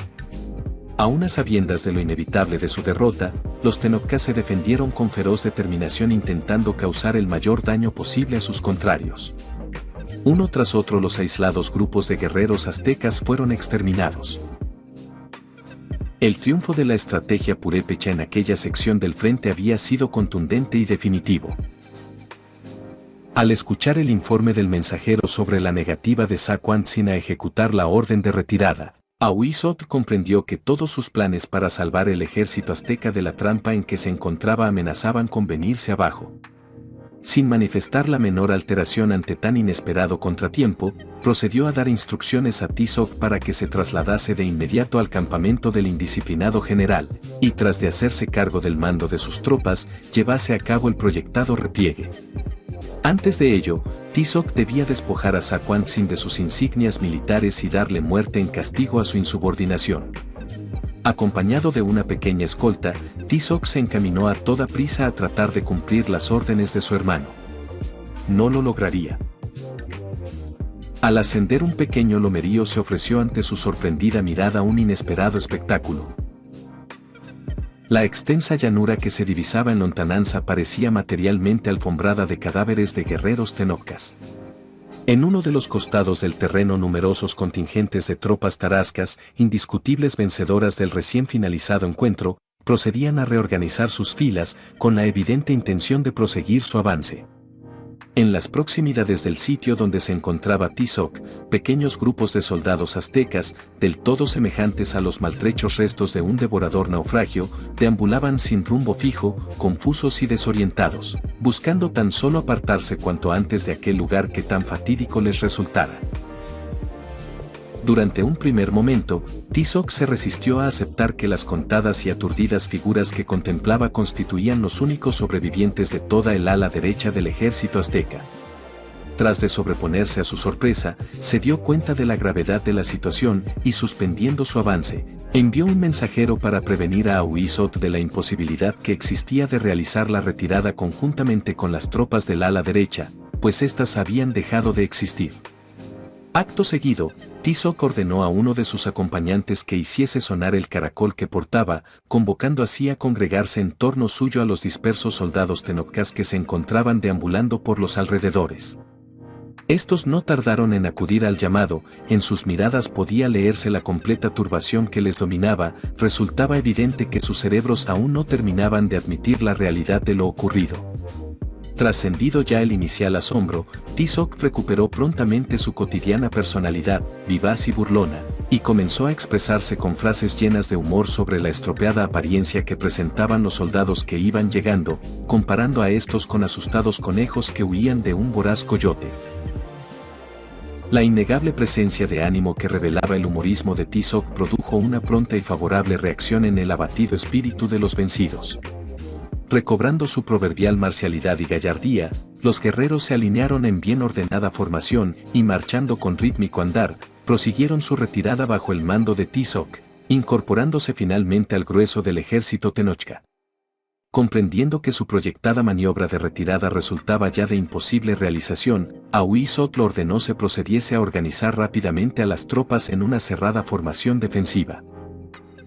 Aún a sabiendas de lo inevitable de su derrota, los tenocas se defendieron con feroz determinación intentando causar el mayor daño posible a sus contrarios. Uno tras otro los aislados grupos de guerreros aztecas fueron exterminados. El triunfo de la estrategia purépecha en aquella sección del frente había sido contundente y definitivo. Al escuchar el informe del mensajero sobre la negativa de Sakwantzin a ejecutar la orden de retirada, Ahuizotl comprendió que todos sus planes para salvar el ejército azteca de la trampa en que se encontraba amenazaban con venirse abajo. Sin manifestar la menor alteración ante tan inesperado contratiempo, procedió a dar instrucciones a Tizoc para que se trasladase de inmediato al campamento del indisciplinado general, y tras de hacerse cargo del mando de sus tropas, llevase a cabo el proyectado repliegue. Antes de ello, Tizoc debía despojar a Sakwantzin de sus insignias militares y darle muerte en castigo a su insubordinación. Acompañado de una pequeña escolta, Tizoc se encaminó a toda prisa a tratar de cumplir las órdenes de su hermano. No lo lograría. Al ascender un pequeño lomerío se ofreció ante su sorprendida mirada un inesperado espectáculo. La extensa llanura que se divisaba en lontananza parecía materialmente alfombrada de cadáveres de guerreros tenocas. En uno de los costados del terreno numerosos contingentes de tropas tarascas, indiscutibles vencedoras del recién finalizado encuentro, procedían a reorganizar sus filas con la evidente intención de proseguir su avance. En las proximidades del sitio donde se encontraba Tizoc, pequeños grupos de soldados aztecas, del todo semejantes a los maltrechos restos de un devorador naufragio, deambulaban sin rumbo fijo, confusos y desorientados, buscando tan solo apartarse cuanto antes de aquel lugar que tan fatídico les resultara. Durante un primer momento, Tizoc se resistió a aceptar que las contadas y aturdidas figuras que contemplaba constituían los únicos sobrevivientes de toda el ala derecha del ejército azteca. Tras de sobreponerse a su sorpresa, se dio cuenta de la gravedad de la situación y, suspendiendo su avance, envió un mensajero para prevenir a Ahuizotl de la imposibilidad que existía de realizar la retirada conjuntamente con las tropas del ala derecha, pues éstas habían dejado de existir. Acto seguido, Tizoc ordenó a uno de sus acompañantes que hiciese sonar el caracol que portaba, convocando así a congregarse en torno suyo a los dispersos soldados tenocas que se encontraban deambulando por los alrededores. Estos no tardaron en acudir al llamado, en sus miradas podía leerse la completa turbación que les dominaba, resultaba evidente que sus cerebros aún no terminaban de admitir la realidad de lo ocurrido. Trascendido ya el inicial asombro, Tizoc recuperó prontamente su cotidiana personalidad, vivaz y burlona, y comenzó a expresarse con frases llenas de humor sobre la estropeada apariencia que presentaban los soldados que iban llegando, comparando a estos con asustados conejos que huían de un voraz coyote. La innegable presencia de ánimo que revelaba el humorismo de Tizoc produjo una pronta y favorable reacción en el abatido espíritu de los vencidos. Recobrando su proverbial marcialidad y gallardía, los guerreros se alinearon en bien ordenada formación y marchando con rítmico andar, prosiguieron su retirada bajo el mando de Tizoc, incorporándose finalmente al grueso del ejército tenochca. Comprendiendo que su proyectada maniobra de retirada resultaba ya de imposible realización, Ahuizotl ordenó se procediese a organizar rápidamente a las tropas en una cerrada formación defensiva.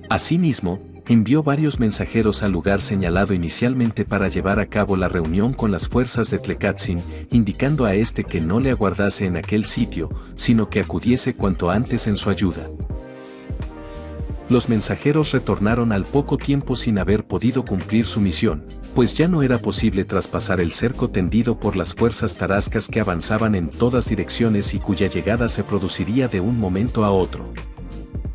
Asimismo, envió varios mensajeros al lugar señalado inicialmente para llevar a cabo la reunión con las fuerzas de Tlecátzin, indicando a este que no le aguardase en aquel sitio, sino que acudiese cuanto antes en su ayuda. Los mensajeros retornaron al poco tiempo sin haber podido cumplir su misión, pues ya no era posible traspasar el cerco tendido por las fuerzas tarascas que avanzaban en todas direcciones y cuya llegada se produciría de un momento a otro.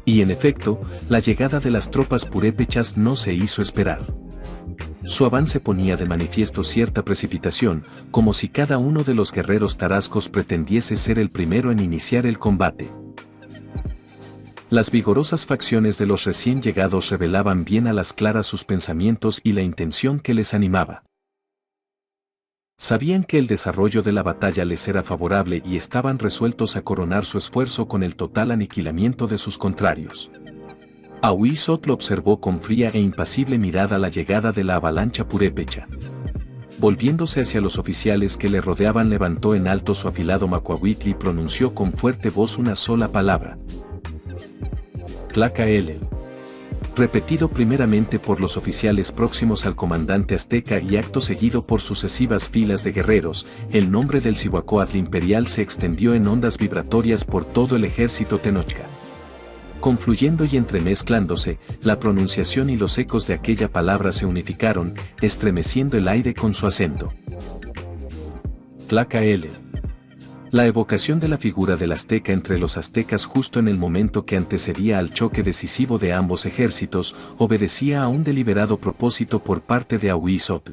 Y en efecto, la llegada de las tropas purépechas no se hizo esperar. Su avance ponía de manifiesto cierta precipitación, como si cada uno de los guerreros tarascos pretendiese ser el primero en iniciar el combate. Las vigorosas facciones de los recién llegados revelaban bien a las claras sus pensamientos y la intención que les animaba. Sabían que el desarrollo de la batalla les era favorable y estaban resueltos a coronar su esfuerzo con el total aniquilamiento de sus contrarios. Ahuizotl observó con fría e impasible mirada la llegada de la avalancha purépecha. Volviéndose hacia los oficiales que le rodeaban, levantó en alto su afilado macuahuitl y pronunció con fuerte voz una sola palabra: Tlacaelel. Repetido primeramente por los oficiales próximos al comandante azteca y acto seguido por sucesivas filas de guerreros, el nombre del Cihuacóatl imperial se extendió en ondas vibratorias por todo el ejército tenochca. Confluyendo y entremezclándose, la pronunciación y los ecos de aquella palabra se unificaron, estremeciendo el aire con su acento. Tlacaelel. La evocación de la figura del azteca entre los aztecas justo en el momento que antecedía al choque decisivo de ambos ejércitos, obedecía a un deliberado propósito por parte de Ahuizotl.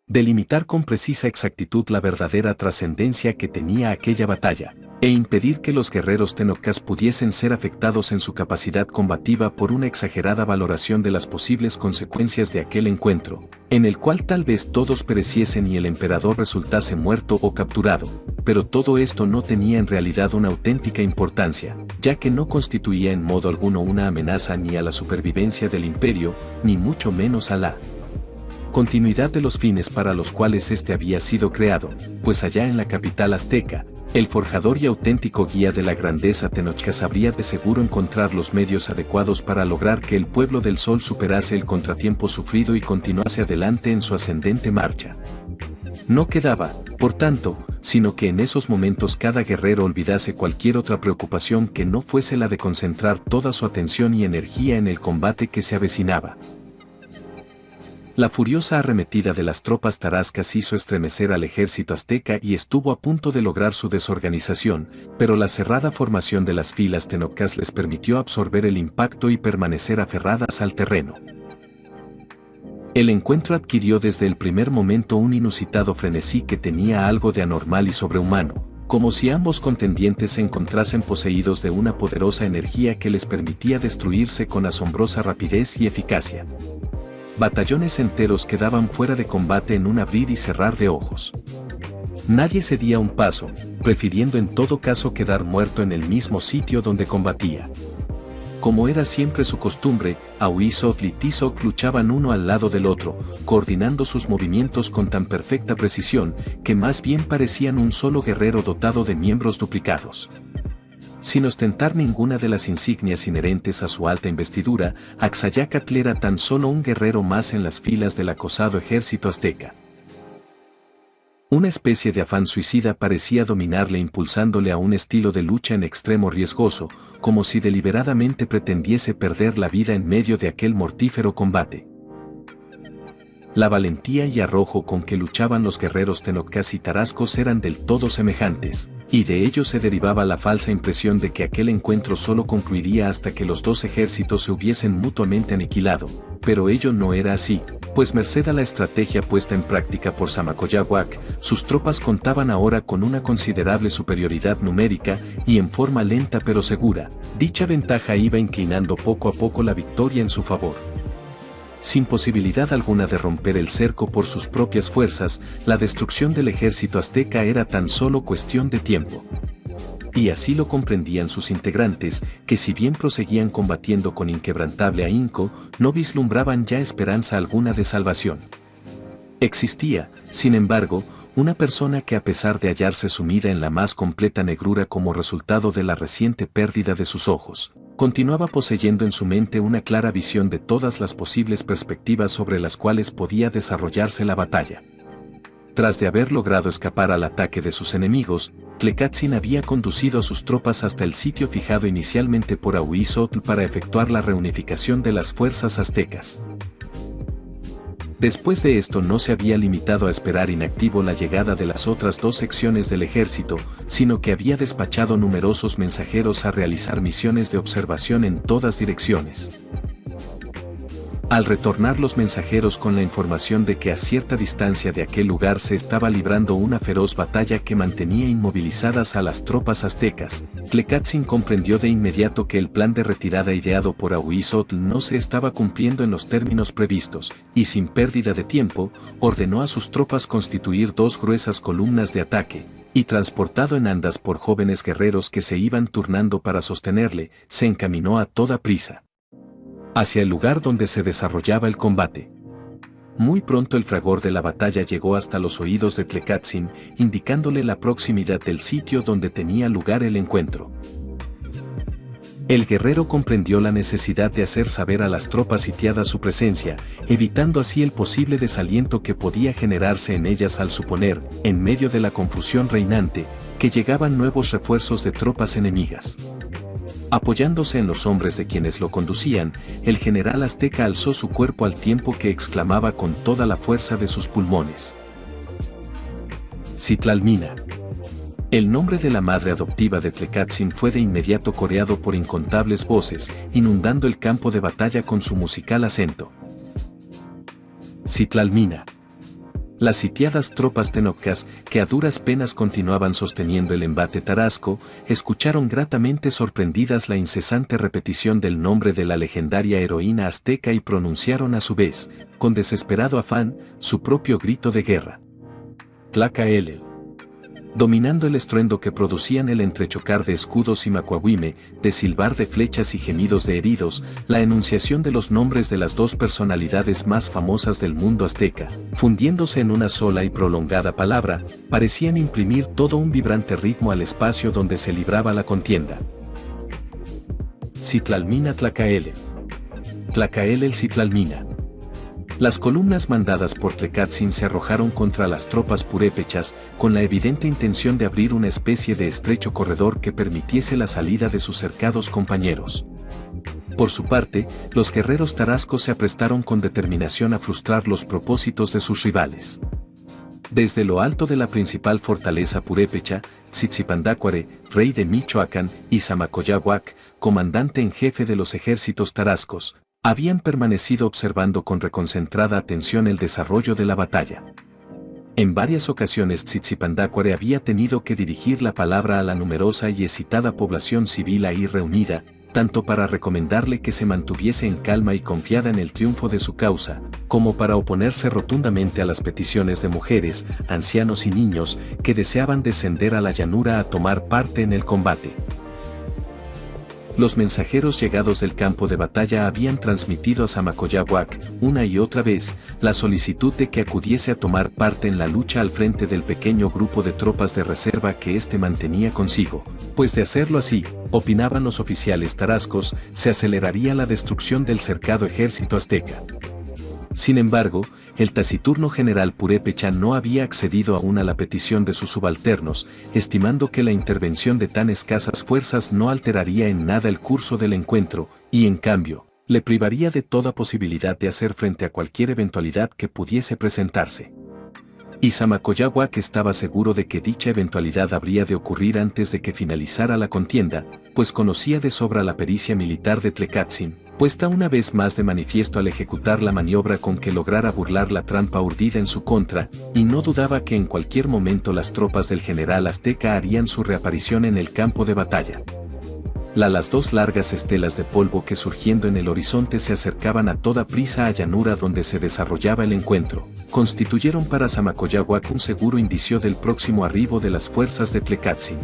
Delimitar con precisa exactitud la verdadera trascendencia que tenía aquella batalla, e impedir que los guerreros tenocas pudiesen ser afectados en su capacidad combativa por una exagerada valoración de las posibles consecuencias de aquel encuentro, en el cual tal vez todos pereciesen y el emperador resultase muerto o capturado, pero todo esto no tenía en realidad una auténtica importancia, ya que no constituía en modo alguno una amenaza ni a la supervivencia del imperio, ni mucho menos a la continuidad de los fines para los cuales éste había sido creado, pues allá en la capital azteca, el forjador y auténtico guía de la grandeza tenochca sabría de seguro encontrar los medios adecuados para lograr que el pueblo del sol superase el contratiempo sufrido y continuase adelante en su ascendente marcha. No quedaba, por tanto, sino que en esos momentos cada guerrero olvidase cualquier otra preocupación que no fuese la de concentrar toda su atención y energía en el combate que se avecinaba. La furiosa arremetida de las tropas tarascas hizo estremecer al ejército azteca y estuvo a punto de lograr su desorganización, pero la cerrada formación de las filas tenocas les permitió absorber el impacto y permanecer aferradas al terreno. El encuentro adquirió desde el primer momento un inusitado frenesí que tenía algo de anormal y sobrehumano, como si ambos contendientes se encontrasen poseídos de una poderosa energía que les permitía destruirse con asombrosa rapidez y eficacia. Batallones enteros quedaban fuera de combate en un abrir y cerrar de ojos. Nadie cedía un paso, prefiriendo en todo caso quedar muerto en el mismo sitio donde combatía. Como era siempre su costumbre, Ahuizotl y Tizoc luchaban uno al lado del otro, coordinando sus movimientos con tan perfecta precisión, que más bien parecían un solo guerrero dotado de miembros duplicados. Sin ostentar ninguna de las insignias inherentes a su alta investidura, Axayácatl era tan solo un guerrero más en las filas del acosado ejército azteca. Una especie de afán suicida parecía dominarle, impulsándole a un estilo de lucha en extremo riesgoso, como si deliberadamente pretendiese perder la vida en medio de aquel mortífero combate. La valentía y arrojo con que luchaban los guerreros tenocas y tarascos eran del todo semejantes, y de ello se derivaba la falsa impresión de que aquel encuentro solo concluiría hasta que los dos ejércitos se hubiesen mutuamente aniquilado, pero ello no era así, pues merced a la estrategia puesta en práctica por Zamacoyáhuac, sus tropas contaban ahora con una considerable superioridad numérica y en forma lenta pero segura, dicha ventaja iba inclinando poco a poco la victoria en su favor. Sin posibilidad alguna de romper el cerco por sus propias fuerzas, la destrucción del ejército azteca era tan solo cuestión de tiempo. Y así lo comprendían sus integrantes, que si bien proseguían combatiendo con inquebrantable ahínco, no vislumbraban ya esperanza alguna de salvación. Existía, sin embargo, una persona que a pesar de hallarse sumida en la más completa negrura como resultado de la reciente pérdida de sus ojos, Continuaba poseyendo en su mente una clara visión de todas las posibles perspectivas sobre las cuales podía desarrollarse la batalla. Tras de haber logrado escapar al ataque de sus enemigos, Tlekatzin había conducido a sus tropas hasta el sitio fijado inicialmente por Ahuizotl para efectuar la reunificación de las fuerzas aztecas. Después de esto no se había limitado a esperar inactivo la llegada de las otras dos secciones del ejército, sino que había despachado numerosos mensajeros a realizar misiones de observación en todas direcciones. Al retornar los mensajeros con la información de que a cierta distancia de aquel lugar se estaba librando una feroz batalla que mantenía inmovilizadas a las tropas aztecas, Tlekatzin comprendió de inmediato que el plan de retirada ideado por Ahuizotl no se estaba cumpliendo en los términos previstos, y sin pérdida de tiempo, ordenó a sus tropas constituir dos gruesas columnas de ataque, y transportado en andas por jóvenes guerreros que se iban turnando para sostenerle, se encaminó a toda prisa hacia el lugar donde se desarrollaba el combate. Muy pronto el fragor de la batalla llegó hasta los oídos de Tlekatzin, indicándole la proximidad del sitio donde tenía lugar el encuentro. El guerrero comprendió la necesidad de hacer saber a las tropas sitiadas su presencia, evitando así el posible desaliento que podía generarse en ellas al suponer, en medio de la confusión reinante, que llegaban nuevos refuerzos de tropas enemigas. Apoyándose en los hombres de quienes lo conducían, el general azteca alzó su cuerpo al tiempo que exclamaba con toda la fuerza de sus pulmones: Citlalmina. El nombre de la madre adoptiva de Tlekatzin fue de inmediato coreado por incontables voces, inundando el campo de batalla con su musical acento. Citlalmina. Las sitiadas tropas tenocas, que a duras penas continuaban sosteniendo el embate tarasco, escucharon gratamente sorprendidas la incesante repetición del nombre de la legendaria heroína azteca y pronunciaron a su vez, con desesperado afán, su propio grito de guerra. Tlacaelel. Dominando el estruendo que producían el entrechocar de escudos y macuahuime, de silbar de flechas y gemidos de heridos, la enunciación de los nombres de las dos personalidades más famosas del mundo azteca, fundiéndose en una sola y prolongada palabra, parecían imprimir todo un vibrante ritmo al espacio donde se libraba la contienda. Citlalmina Tlacaelel. Tlacaelel Citlalmina. Las columnas mandadas por Tlekatzin se arrojaron contra las tropas purépechas, con la evidente intención de abrir una especie de estrecho corredor que permitiese la salida de sus cercados compañeros. Por su parte, los guerreros tarascos se aprestaron con determinación a frustrar los propósitos de sus rivales. Desde lo alto de la principal fortaleza purépecha, Tzitzipandácuare, rey de Michoacán, y Zamacoyahuac, comandante en jefe de los ejércitos tarascos, habían permanecido observando con reconcentrada atención el desarrollo de la batalla. En varias ocasiones Tzitzipandácuare había tenido que dirigir la palabra a la numerosa y excitada población civil ahí reunida, tanto para recomendarle que se mantuviese en calma y confiada en el triunfo de su causa, como para oponerse rotundamente a las peticiones de mujeres, ancianos y niños que deseaban descender a la llanura a tomar parte en el combate. Los mensajeros llegados del campo de batalla habían transmitido a Zamacoyahuac, una y otra vez, la solicitud de que acudiese a tomar parte en la lucha al frente del pequeño grupo de tropas de reserva que éste mantenía consigo, pues de hacerlo así, opinaban los oficiales tarascos, se aceleraría la destrucción del cercado ejército azteca. Sin embargo, el taciturno general purépecha no había accedido aún a la petición de sus subalternos, estimando que la intervención de tan escasas fuerzas no alteraría en nada el curso del encuentro, y en cambio, le privaría de toda posibilidad de hacer frente a cualquier eventualidad que pudiese presentarse. Y Zamacoyahuac estaba seguro de que dicha eventualidad habría de ocurrir antes de que finalizara la contienda, pues conocía de sobra la pericia militar de Tlekatzin, puesta una vez más de manifiesto al ejecutar la maniobra con que lograra burlar la trampa urdida en su contra, y no dudaba que en cualquier momento las tropas del general azteca harían su reaparición en el campo de batalla. Las dos largas estelas de polvo que surgiendo en el horizonte se acercaban a toda prisa a llanura donde se desarrollaba el encuentro, constituyeron para Zamacoyahuac un seguro indicio del próximo arribo de las fuerzas de Tlekatzin.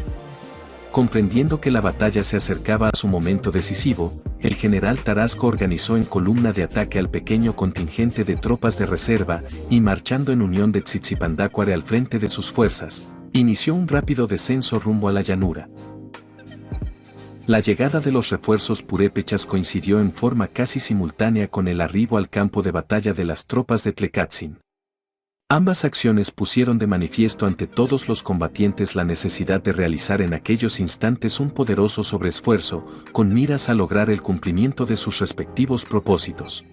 Comprendiendo que la batalla se acercaba a su momento decisivo, el general Tarasco organizó en columna de ataque al pequeño contingente de tropas de reserva y marchando en unión de Tzitzipandácuare al frente de sus fuerzas, inició un rápido descenso rumbo a la llanura. La llegada de los refuerzos purépechas coincidió en forma casi simultánea con el arribo al campo de batalla de las tropas de Tlekatzin. Ambas acciones pusieron de manifiesto ante todos los combatientes la necesidad de realizar en aquellos instantes un poderoso sobreesfuerzo, con miras a lograr el cumplimiento de sus respectivos propósitos.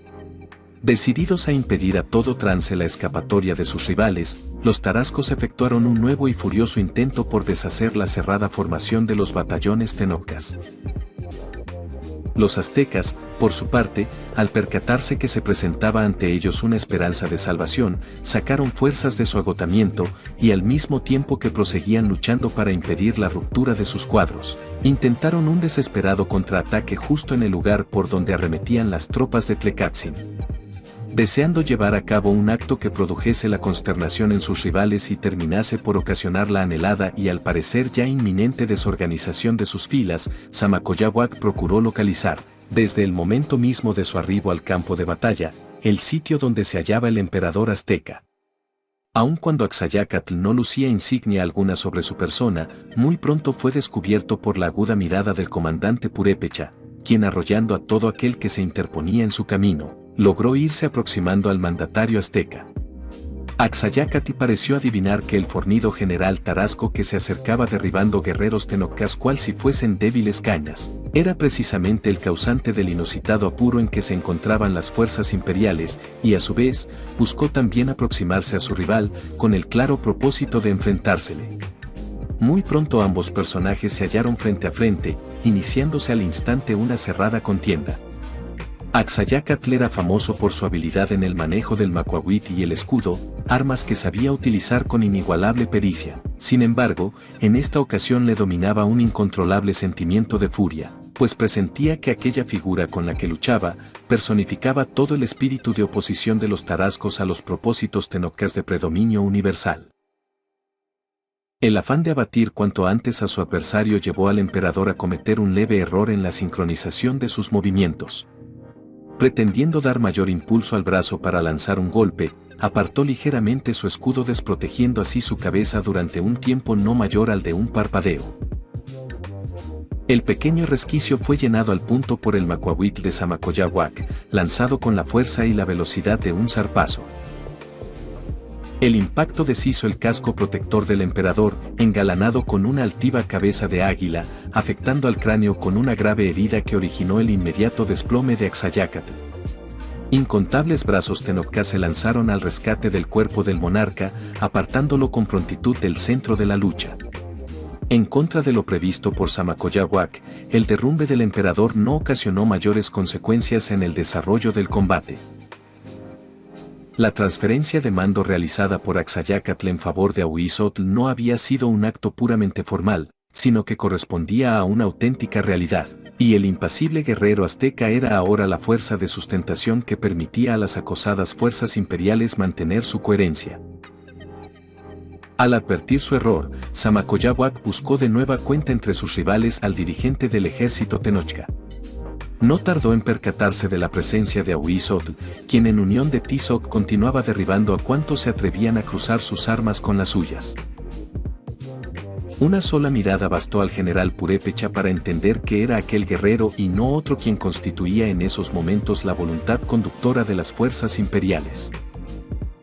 Decididos a impedir a todo trance la escapatoria de sus rivales, los tarascos efectuaron un nuevo y furioso intento por deshacer la cerrada formación de los batallones tenocas. Los aztecas, por su parte, al percatarse que se presentaba ante ellos una esperanza de salvación, sacaron fuerzas de su agotamiento, y al mismo tiempo que proseguían luchando para impedir la ruptura de sus cuadros, intentaron un desesperado contraataque justo en el lugar por donde arremetían las tropas de Tlekatzin. Deseando llevar a cabo un acto que produjese la consternación en sus rivales y terminase por ocasionar la anhelada y al parecer ya inminente desorganización de sus filas, Zamacoyáhuac procuró localizar, desde el momento mismo de su arribo al campo de batalla, el sitio donde se hallaba el emperador azteca. Aun cuando Axayácatl no lucía insignia alguna sobre su persona, muy pronto fue descubierto por la aguda mirada del comandante purépecha, quien arrollando a todo aquel que se interponía en su camino, logró irse aproximando al mandatario azteca. Axayácatl pareció adivinar que el fornido general tarasco que se acercaba derribando guerreros tenocas cual si fuesen débiles cañas, era precisamente el causante del inusitado apuro en que se encontraban las fuerzas imperiales, y a su vez, buscó también aproximarse a su rival, con el claro propósito de enfrentársele. Muy pronto ambos personajes se hallaron frente a frente, iniciándose al instante una cerrada contienda. Axayácatl era famoso por su habilidad en el manejo del macuahuit y el escudo, armas que sabía utilizar con inigualable pericia. Sin embargo, en esta ocasión le dominaba un incontrolable sentimiento de furia, pues presentía que aquella figura con la que luchaba, personificaba todo el espíritu de oposición de los tarascos a los propósitos tenocas de predominio universal. El afán de abatir cuanto antes a su adversario llevó al emperador a cometer un leve error en la sincronización de sus movimientos. Pretendiendo dar mayor impulso al brazo para lanzar un golpe, apartó ligeramente su escudo desprotegiendo así su cabeza durante un tiempo no mayor al de un parpadeo. El pequeño resquicio fue llenado al punto por el macuahuitl de Zamacoyáhuac, lanzado con la fuerza y la velocidad de un zarpazo. El impacto deshizo el casco protector del emperador, engalanado con una altiva cabeza de águila, afectando al cráneo con una grave herida que originó el inmediato desplome de Axayácatl. Incontables brazos tenocas se lanzaron al rescate del cuerpo del monarca, apartándolo con prontitud del centro de la lucha. En contra de lo previsto por Zamacoyáhuac, el derrumbe del emperador no ocasionó mayores consecuencias en el desarrollo del combate. La transferencia de mando realizada por Axayácatl en favor de Ahuizotl no había sido un acto puramente formal, sino que correspondía a una auténtica realidad, y el impasible guerrero azteca era ahora la fuerza de sustentación que permitía a las acosadas fuerzas imperiales mantener su coherencia. Al advertir su error, Zamacoyáhuac buscó de nueva cuenta entre sus rivales al dirigente del ejército tenochca. No tardó en percatarse de la presencia de Ahuizotl, quien en unión de Tizoc continuaba derribando a cuantos se atrevían a cruzar sus armas con las suyas. Una sola mirada bastó al general purépecha para entender que era aquel guerrero y no otro quien constituía en esos momentos la voluntad conductora de las fuerzas imperiales.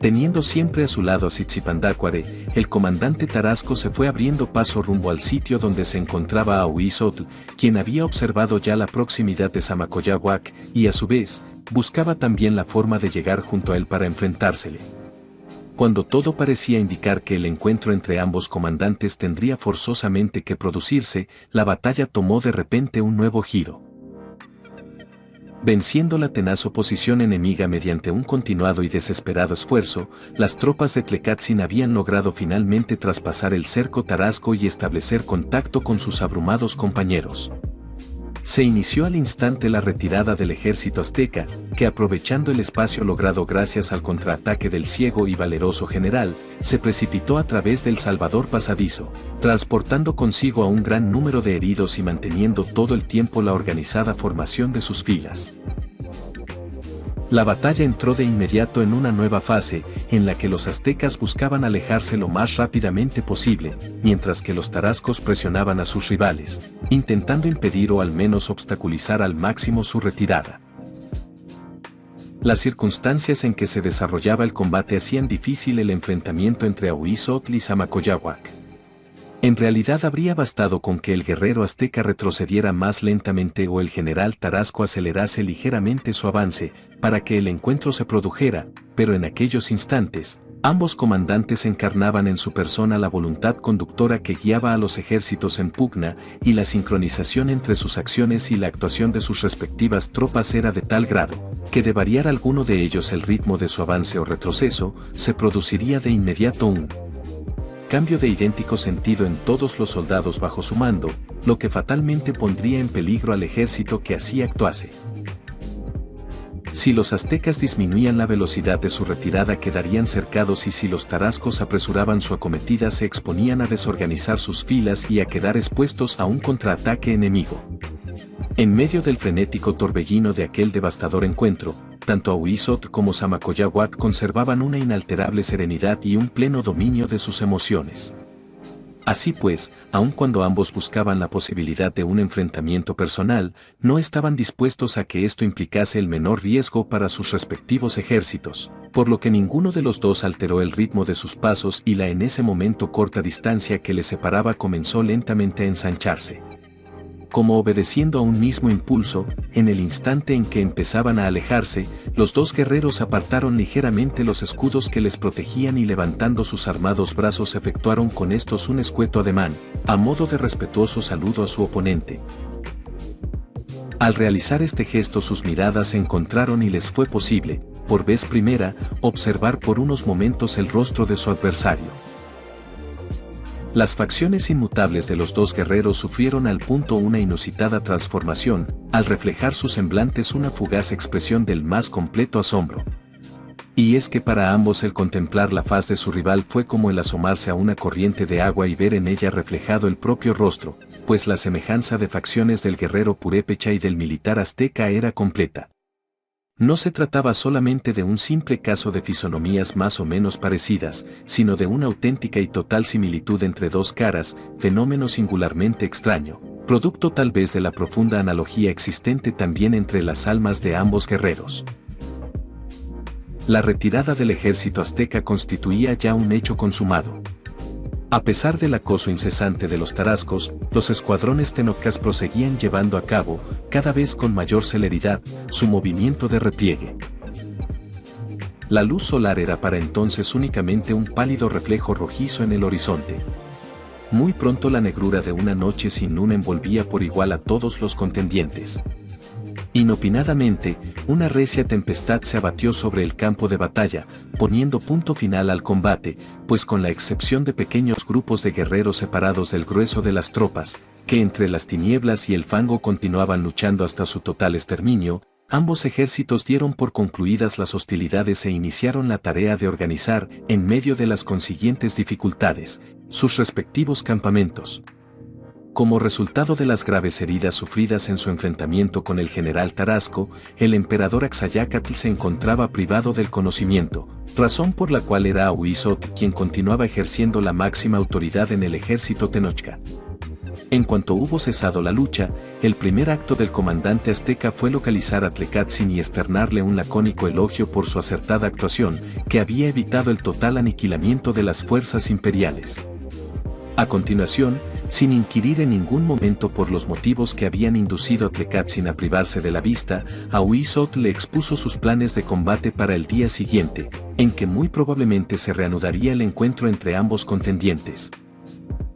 Teniendo siempre a su lado a Tzitzipandácuare, el comandante tarasco se fue abriendo paso rumbo al sitio donde se encontraba Ahuizotl, quien había observado ya la proximidad de Zamacoyáhuac, y a su vez, buscaba también la forma de llegar junto a él para enfrentársele. Cuando todo parecía indicar que el encuentro entre ambos comandantes tendría forzosamente que producirse, la batalla tomó de repente un nuevo giro. Venciendo la tenaz oposición enemiga mediante un continuado y desesperado esfuerzo, las tropas de Tlekatzin habían logrado finalmente traspasar el cerco tarasco y establecer contacto con sus abrumados compañeros. Se inició al instante la retirada del ejército azteca, que aprovechando el espacio logrado gracias al contraataque del ciego y valeroso general, se precipitó a través del Salvador pasadizo, transportando consigo a un gran número de heridos y manteniendo todo el tiempo la organizada formación de sus filas. La batalla entró de inmediato en una nueva fase, en la que los aztecas buscaban alejarse lo más rápidamente posible, mientras que los tarascos presionaban a sus rivales, intentando impedir o al menos obstaculizar al máximo su retirada. Las circunstancias en que se desarrollaba el combate hacían difícil el enfrentamiento entre Ahuizotl y Zamacoyáhuac. En realidad habría bastado con que el guerrero azteca retrocediera más lentamente o el general tarasco acelerase ligeramente su avance, para que el encuentro se produjera, pero en aquellos instantes, ambos comandantes encarnaban en su persona la voluntad conductora que guiaba a los ejércitos en pugna, y la sincronización entre sus acciones y la actuación de sus respectivas tropas era de tal grado, que de variar alguno de ellos el ritmo de su avance o retroceso, se produciría de inmediato un cambio de idéntico sentido en todos los soldados bajo su mando, lo que fatalmente pondría en peligro al ejército que así actuase. Si los aztecas disminuían la velocidad de su retirada quedarían cercados y si los tarascos apresuraban su acometida se exponían a desorganizar sus filas y a quedar expuestos a un contraataque enemigo. En medio del frenético torbellino de aquel devastador encuentro, tanto Ahuizotl como Zamacoyáhuac conservaban una inalterable serenidad y un pleno dominio de sus emociones. Así pues, aun cuando ambos buscaban la posibilidad de un enfrentamiento personal, no estaban dispuestos a que esto implicase el menor riesgo para sus respectivos ejércitos, por lo que ninguno de los dos alteró el ritmo de sus pasos y la en ese momento corta distancia que les separaba comenzó lentamente a ensancharse. Como obedeciendo a un mismo impulso, en el instante en que empezaban a alejarse, los dos guerreros apartaron ligeramente los escudos que les protegían y levantando sus armados brazos efectuaron con estos un escueto ademán, a modo de respetuoso saludo a su oponente. Al realizar este gesto sus miradas se encontraron y les fue posible, por vez primera, observar por unos momentos el rostro de su adversario. Las facciones inmutables de los dos guerreros sufrieron al punto una inusitada transformación, al reflejar sus semblantes una fugaz expresión del más completo asombro. Y es que para ambos el contemplar la faz de su rival fue como el asomarse a una corriente de agua y ver en ella reflejado el propio rostro, pues la semejanza de facciones del guerrero purépecha y del militar azteca era completa. No se trataba solamente de un simple caso de fisonomías más o menos parecidas, sino de una auténtica y total similitud entre dos caras, fenómeno singularmente extraño, producto tal vez de la profunda analogía existente también entre las almas de ambos guerreros. La retirada del ejército azteca constituía ya un hecho consumado. A pesar del acoso incesante de los tarascos, los escuadrones tenocas proseguían llevando a cabo, cada vez con mayor celeridad, su movimiento de repliegue. La luz solar era para entonces únicamente un pálido reflejo rojizo en el horizonte. Muy pronto la negrura de una noche sin luna envolvía por igual a todos los contendientes. Inopinadamente, una recia tempestad se abatió sobre el campo de batalla, poniendo punto final al combate, pues con la excepción de pequeños grupos de guerreros separados del grueso de las tropas, que entre las tinieblas y el fango continuaban luchando hasta su total exterminio, ambos ejércitos dieron por concluidas las hostilidades e iniciaron la tarea de organizar, en medio de las consiguientes dificultades, sus respectivos campamentos. Como resultado de las graves heridas sufridas en su enfrentamiento con el general Tarasco, el emperador Axayácatl se encontraba privado del conocimiento, razón por la cual era Ahuizotl quien continuaba ejerciendo la máxima autoridad en el ejército tenochca. En cuanto hubo cesado la lucha, el primer acto del comandante azteca fue localizar a Tlecatzin y externarle un lacónico elogio por su acertada actuación, que había evitado el total aniquilamiento de las fuerzas imperiales. A continuación, sin inquirir en ningún momento por los motivos que habían inducido a Tlecatzin a privarse de la vista, Ahuizotl le expuso sus planes de combate para el día siguiente, en que muy probablemente se reanudaría el encuentro entre ambos contendientes.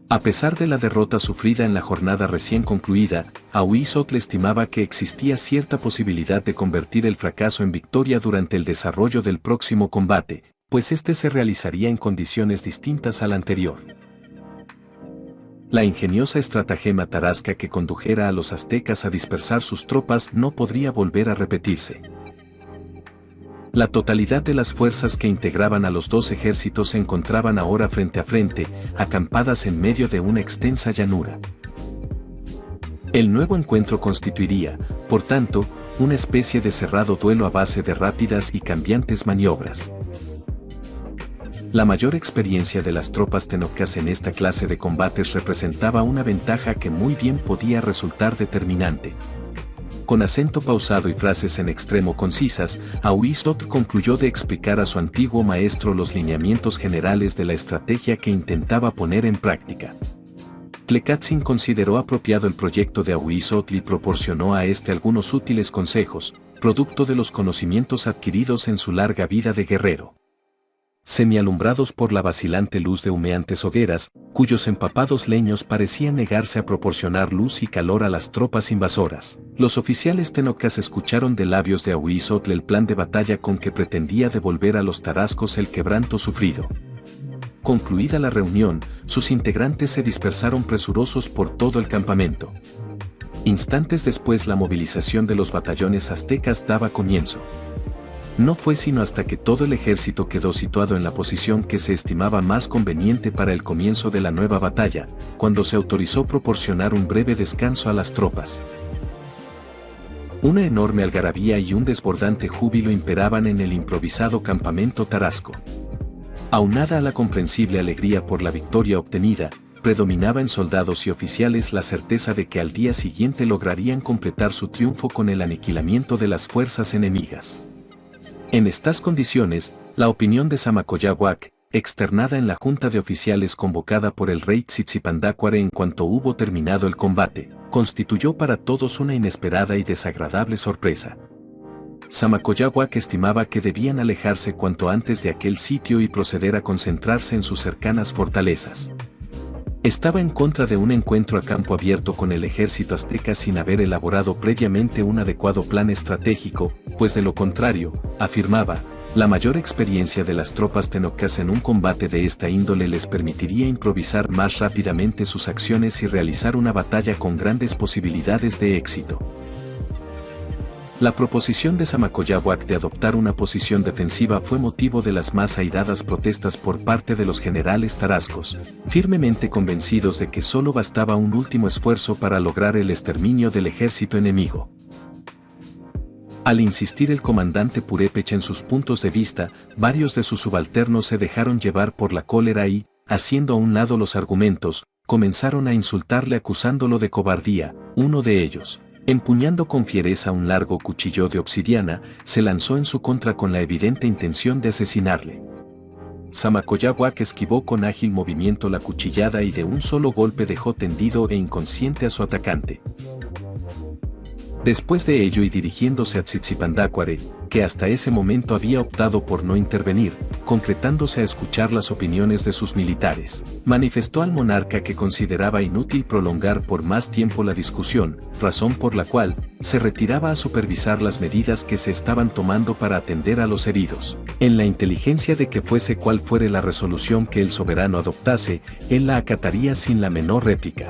A pesar de la derrota sufrida en la jornada recién concluida, Ahuizotl estimaba que existía cierta posibilidad de convertir el fracaso en victoria durante el desarrollo del próximo combate, pues este se realizaría en condiciones distintas al anterior. La ingeniosa estratagema tarasca que condujera a los aztecas a dispersar sus tropas no podría volver a repetirse. La totalidad de las fuerzas que integraban a los dos ejércitos se encontraban ahora frente a frente, acampadas en medio de una extensa llanura. El nuevo encuentro constituiría, Por tanto, una especie de cerrado duelo a base de rápidas y cambiantes maniobras. La mayor experiencia de las tropas tenocas en esta clase de combates representaba una ventaja que muy bien podía resultar determinante. Con acento pausado y frases en extremo concisas, Auisot concluyó de explicar a su antiguo maestro los lineamientos generales de la estrategia que intentaba poner en práctica. Tlekatzin consideró apropiado el proyecto de Auisot y proporcionó a este algunos útiles consejos, producto de los conocimientos adquiridos en su larga vida de guerrero. Semialumbrados por la vacilante luz de humeantes hogueras, cuyos empapados leños parecían negarse a proporcionar luz y calor a las tropas invasoras, los oficiales tenocas escucharon de labios de Auisotl el plan de batalla con que pretendía devolver a los tarascos el quebranto sufrido. Concluida la reunión, sus integrantes se dispersaron presurosos por todo el campamento. Instantes después la movilización de los batallones aztecas daba comienzo. No fue sino hasta que todo el ejército quedó situado en la posición que se estimaba más conveniente para el comienzo de la nueva batalla, cuando se autorizó proporcionar un breve descanso a las tropas. Una enorme algarabía y un desbordante júbilo imperaban en el improvisado campamento tarasco. Aunada a la comprensible alegría por la victoria obtenida, predominaba en soldados y oficiales la certeza de que al día siguiente lograrían completar su triunfo con el aniquilamiento de las fuerzas enemigas. En estas condiciones, la opinión de Samacoyahuac, externada en la junta de oficiales convocada por el rey Tzitzipandácuare en cuanto hubo terminado el combate, constituyó para todos una inesperada y desagradable sorpresa. Samacoyahuac estimaba que debían alejarse cuanto antes de aquel sitio y proceder a concentrarse en sus cercanas fortalezas. Estaba en contra de un encuentro a campo abierto con el ejército azteca sin haber elaborado previamente un adecuado plan estratégico, pues de lo contrario, afirmaba, la mayor experiencia de las tropas tenocas en un combate de esta índole les permitiría improvisar más rápidamente sus acciones y realizar una batalla con grandes posibilidades de éxito. La proposición de Samacoyahuac de adoptar una posición defensiva fue motivo de las más airadas protestas por parte de los generales tarascos, firmemente convencidos de que solo bastaba un último esfuerzo para lograr el exterminio del ejército enemigo. Al insistir el comandante Purépech en sus puntos de vista, varios de sus subalternos se dejaron llevar por la cólera y, haciendo a un lado los argumentos, comenzaron a insultarle acusándolo de cobardía. Uno de ellos, empuñando con fiereza un largo cuchillo de obsidiana, se lanzó en su contra con la evidente intención de asesinarle. Samacoyahuac esquivó con ágil movimiento la cuchillada y de un solo golpe dejó tendido e inconsciente a su atacante. Después de ello y dirigiéndose a Tzitzipandácuare, que hasta ese momento había optado por no intervenir, concretándose a escuchar las opiniones de sus militares, manifestó al monarca que consideraba inútil prolongar por más tiempo la discusión, razón por la cual se retiraba a supervisar las medidas que se estaban tomando para atender a los heridos. En la inteligencia de que fuese cual fuere la resolución que el soberano adoptase, él la acataría sin la menor réplica.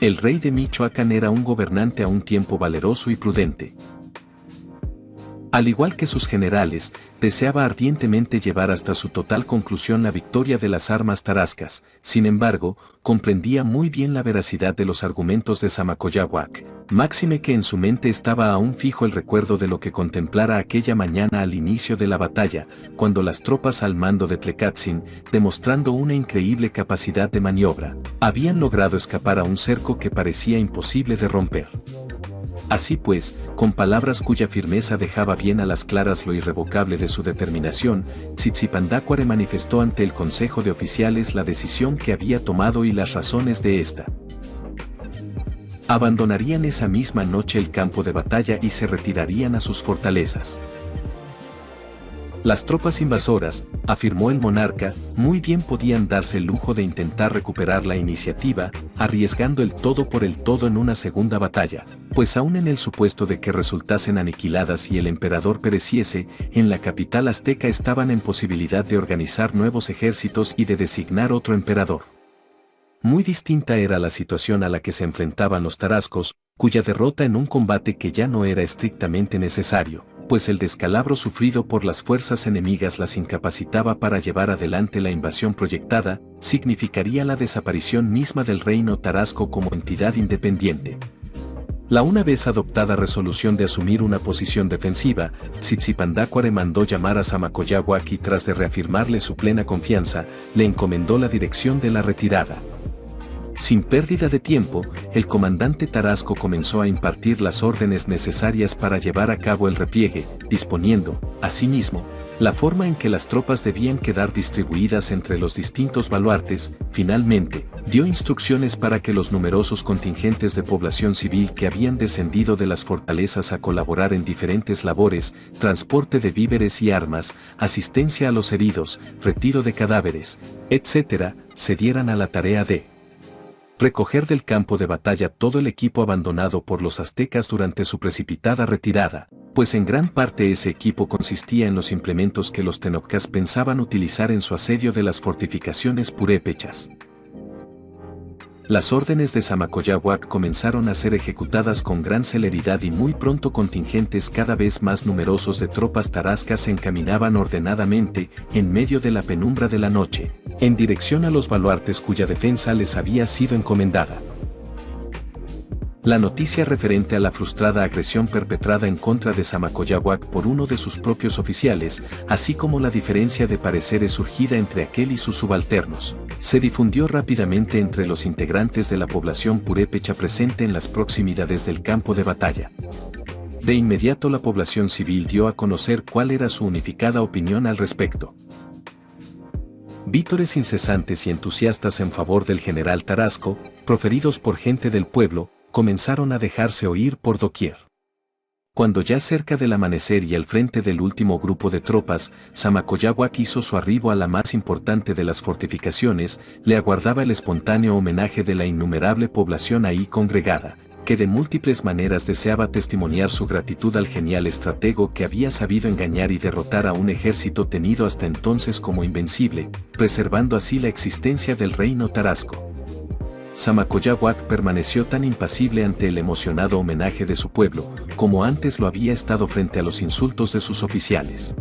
El rey de Michoacán era un gobernante a un tiempo valeroso y prudente. Al igual que sus generales, deseaba ardientemente llevar hasta su total conclusión la victoria de las armas tarascas. Sin embargo, comprendía muy bien la veracidad de los argumentos de Samacoyahuac, máxime que en su mente estaba aún fijo el recuerdo de lo que contemplara aquella mañana al inicio de la batalla, cuando las tropas al mando de Tlekatzin, demostrando una increíble capacidad de maniobra, habían logrado escapar a un cerco que parecía imposible de romper. Así pues, con palabras cuya firmeza dejaba bien a las claras lo irrevocable de su determinación, Tzitzipandácuare manifestó ante el Consejo de Oficiales la decisión que había tomado y las razones de esta. Abandonarían esa misma noche el campo de batalla y se retirarían a sus fortalezas. Las tropas invasoras, afirmó el monarca, muy bien podían darse el lujo de intentar recuperar la iniciativa, arriesgando el todo por el todo en una segunda batalla, pues aún en el supuesto de que resultasen aniquiladas y el emperador pereciese, en la capital azteca estaban en posibilidad de organizar nuevos ejércitos y de designar otro emperador. Muy distinta era la situación a la que se enfrentaban los tarascos, cuya derrota en un combate que ya no era estrictamente necesario, pues el descalabro sufrido por las fuerzas enemigas las incapacitaba para llevar adelante la invasión proyectada, significaría la desaparición misma del reino tarasco como entidad independiente. La una vez adoptada resolución de asumir una posición defensiva, Tsitsipandácuare mandó llamar a Samacoyawak y tras de reafirmarle su plena confianza, le encomendó la dirección de la retirada. Sin pérdida de tiempo, el comandante Tarasco comenzó a impartir las órdenes necesarias para llevar a cabo el repliegue, disponiendo, asimismo, la forma en que las tropas debían quedar distribuidas entre los distintos baluartes. Finalmente, dio instrucciones para que los numerosos contingentes de población civil que habían descendido de las fortalezas a colaborar en diferentes labores, transporte de víveres y armas, asistencia a los heridos, retiro de cadáveres, etc., se dieran a la tarea de recoger del campo de batalla todo el equipo abandonado por los aztecas durante su precipitada retirada, pues en gran parte ese equipo consistía en los implementos que los tenocas pensaban utilizar en su asedio de las fortificaciones purépechas. Las órdenes de Samacoyawak comenzaron a ser ejecutadas con gran celeridad y muy pronto contingentes cada vez más numerosos de tropas tarascas se encaminaban ordenadamente, en medio de la penumbra de la noche, en dirección a los baluartes cuya defensa les había sido encomendada. La noticia referente a la frustrada agresión perpetrada en contra de Samacoyawak por uno de sus propios oficiales, así como la diferencia de pareceres surgida entre aquel y sus subalternos, se difundió rápidamente entre los integrantes de la población purépecha presente en las proximidades del campo de batalla. De inmediato la población civil dio a conocer cuál era su unificada opinión al respecto. Vítores incesantes y entusiastas en favor del general Tarasco, proferidos por gente del pueblo, comenzaron a dejarse oír por doquier. Cuando ya cerca del amanecer y al frente del último grupo de tropas, Samacoyawak hizo su arribo a la más importante de las fortificaciones, le aguardaba el espontáneo homenaje de la innumerable población ahí congregada, que de múltiples maneras deseaba testimoniar su gratitud al genial estratego que había sabido engañar y derrotar a un ejército tenido hasta entonces como invencible, preservando así la existencia del reino Tarasco. Samacoyawak permaneció tan impasible ante el emocionado homenaje de su pueblo, como antes lo había estado frente a los insultos de sus oficiales.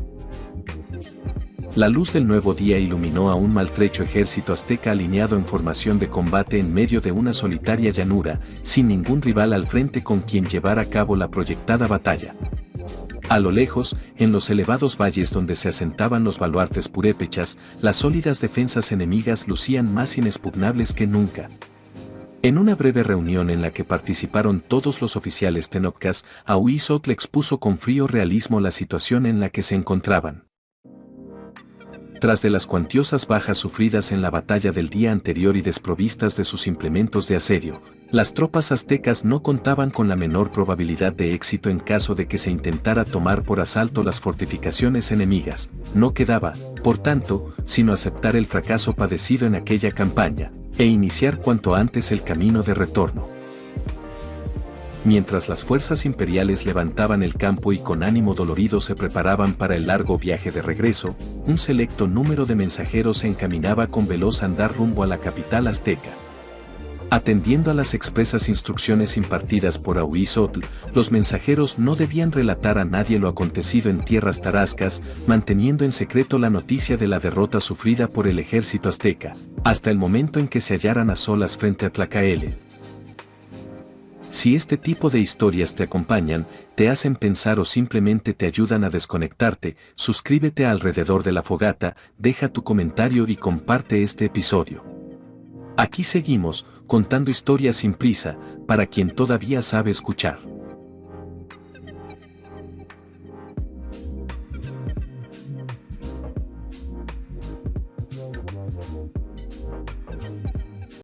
La luz del nuevo día iluminó a un maltrecho ejército azteca alineado en formación de combate en medio de una solitaria llanura, sin ningún rival al frente con quien llevar a cabo la proyectada batalla. A lo lejos, en los elevados valles donde se asentaban los baluartes purépechas, las sólidas defensas enemigas lucían más inexpugnables que nunca. En una breve reunión en la que participaron todos los oficiales tenocas, Ahuizotl expuso con frío realismo la situación en la que se encontraban. Tras de las cuantiosas bajas sufridas en la batalla del día anterior y desprovistas de sus implementos de asedio, las tropas aztecas no contaban con la menor probabilidad de éxito en caso de que se intentara tomar por asalto las fortificaciones enemigas. No quedaba, por tanto, sino aceptar el fracaso padecido en aquella campaña, e iniciar cuanto antes el camino de retorno. Mientras las fuerzas imperiales levantaban el campo y con ánimo dolorido se preparaban para el largo viaje de regreso, un selecto número de mensajeros se encaminaba con veloz andar rumbo a la capital azteca. Atendiendo a las expresas instrucciones impartidas por Ahuizotl, los mensajeros no debían relatar a nadie lo acontecido en tierras tarascas, manteniendo en secreto la noticia de la derrota sufrida por el ejército azteca, hasta el momento en que se hallaran a solas frente a Tlacaele. Si este tipo de historias te acompañan, te hacen pensar o simplemente te ayudan a desconectarte, suscríbete a Alrededor de la Fogata, deja tu comentario y comparte este episodio. Aquí seguimos, contando historias sin prisa, para quien todavía sabe escuchar.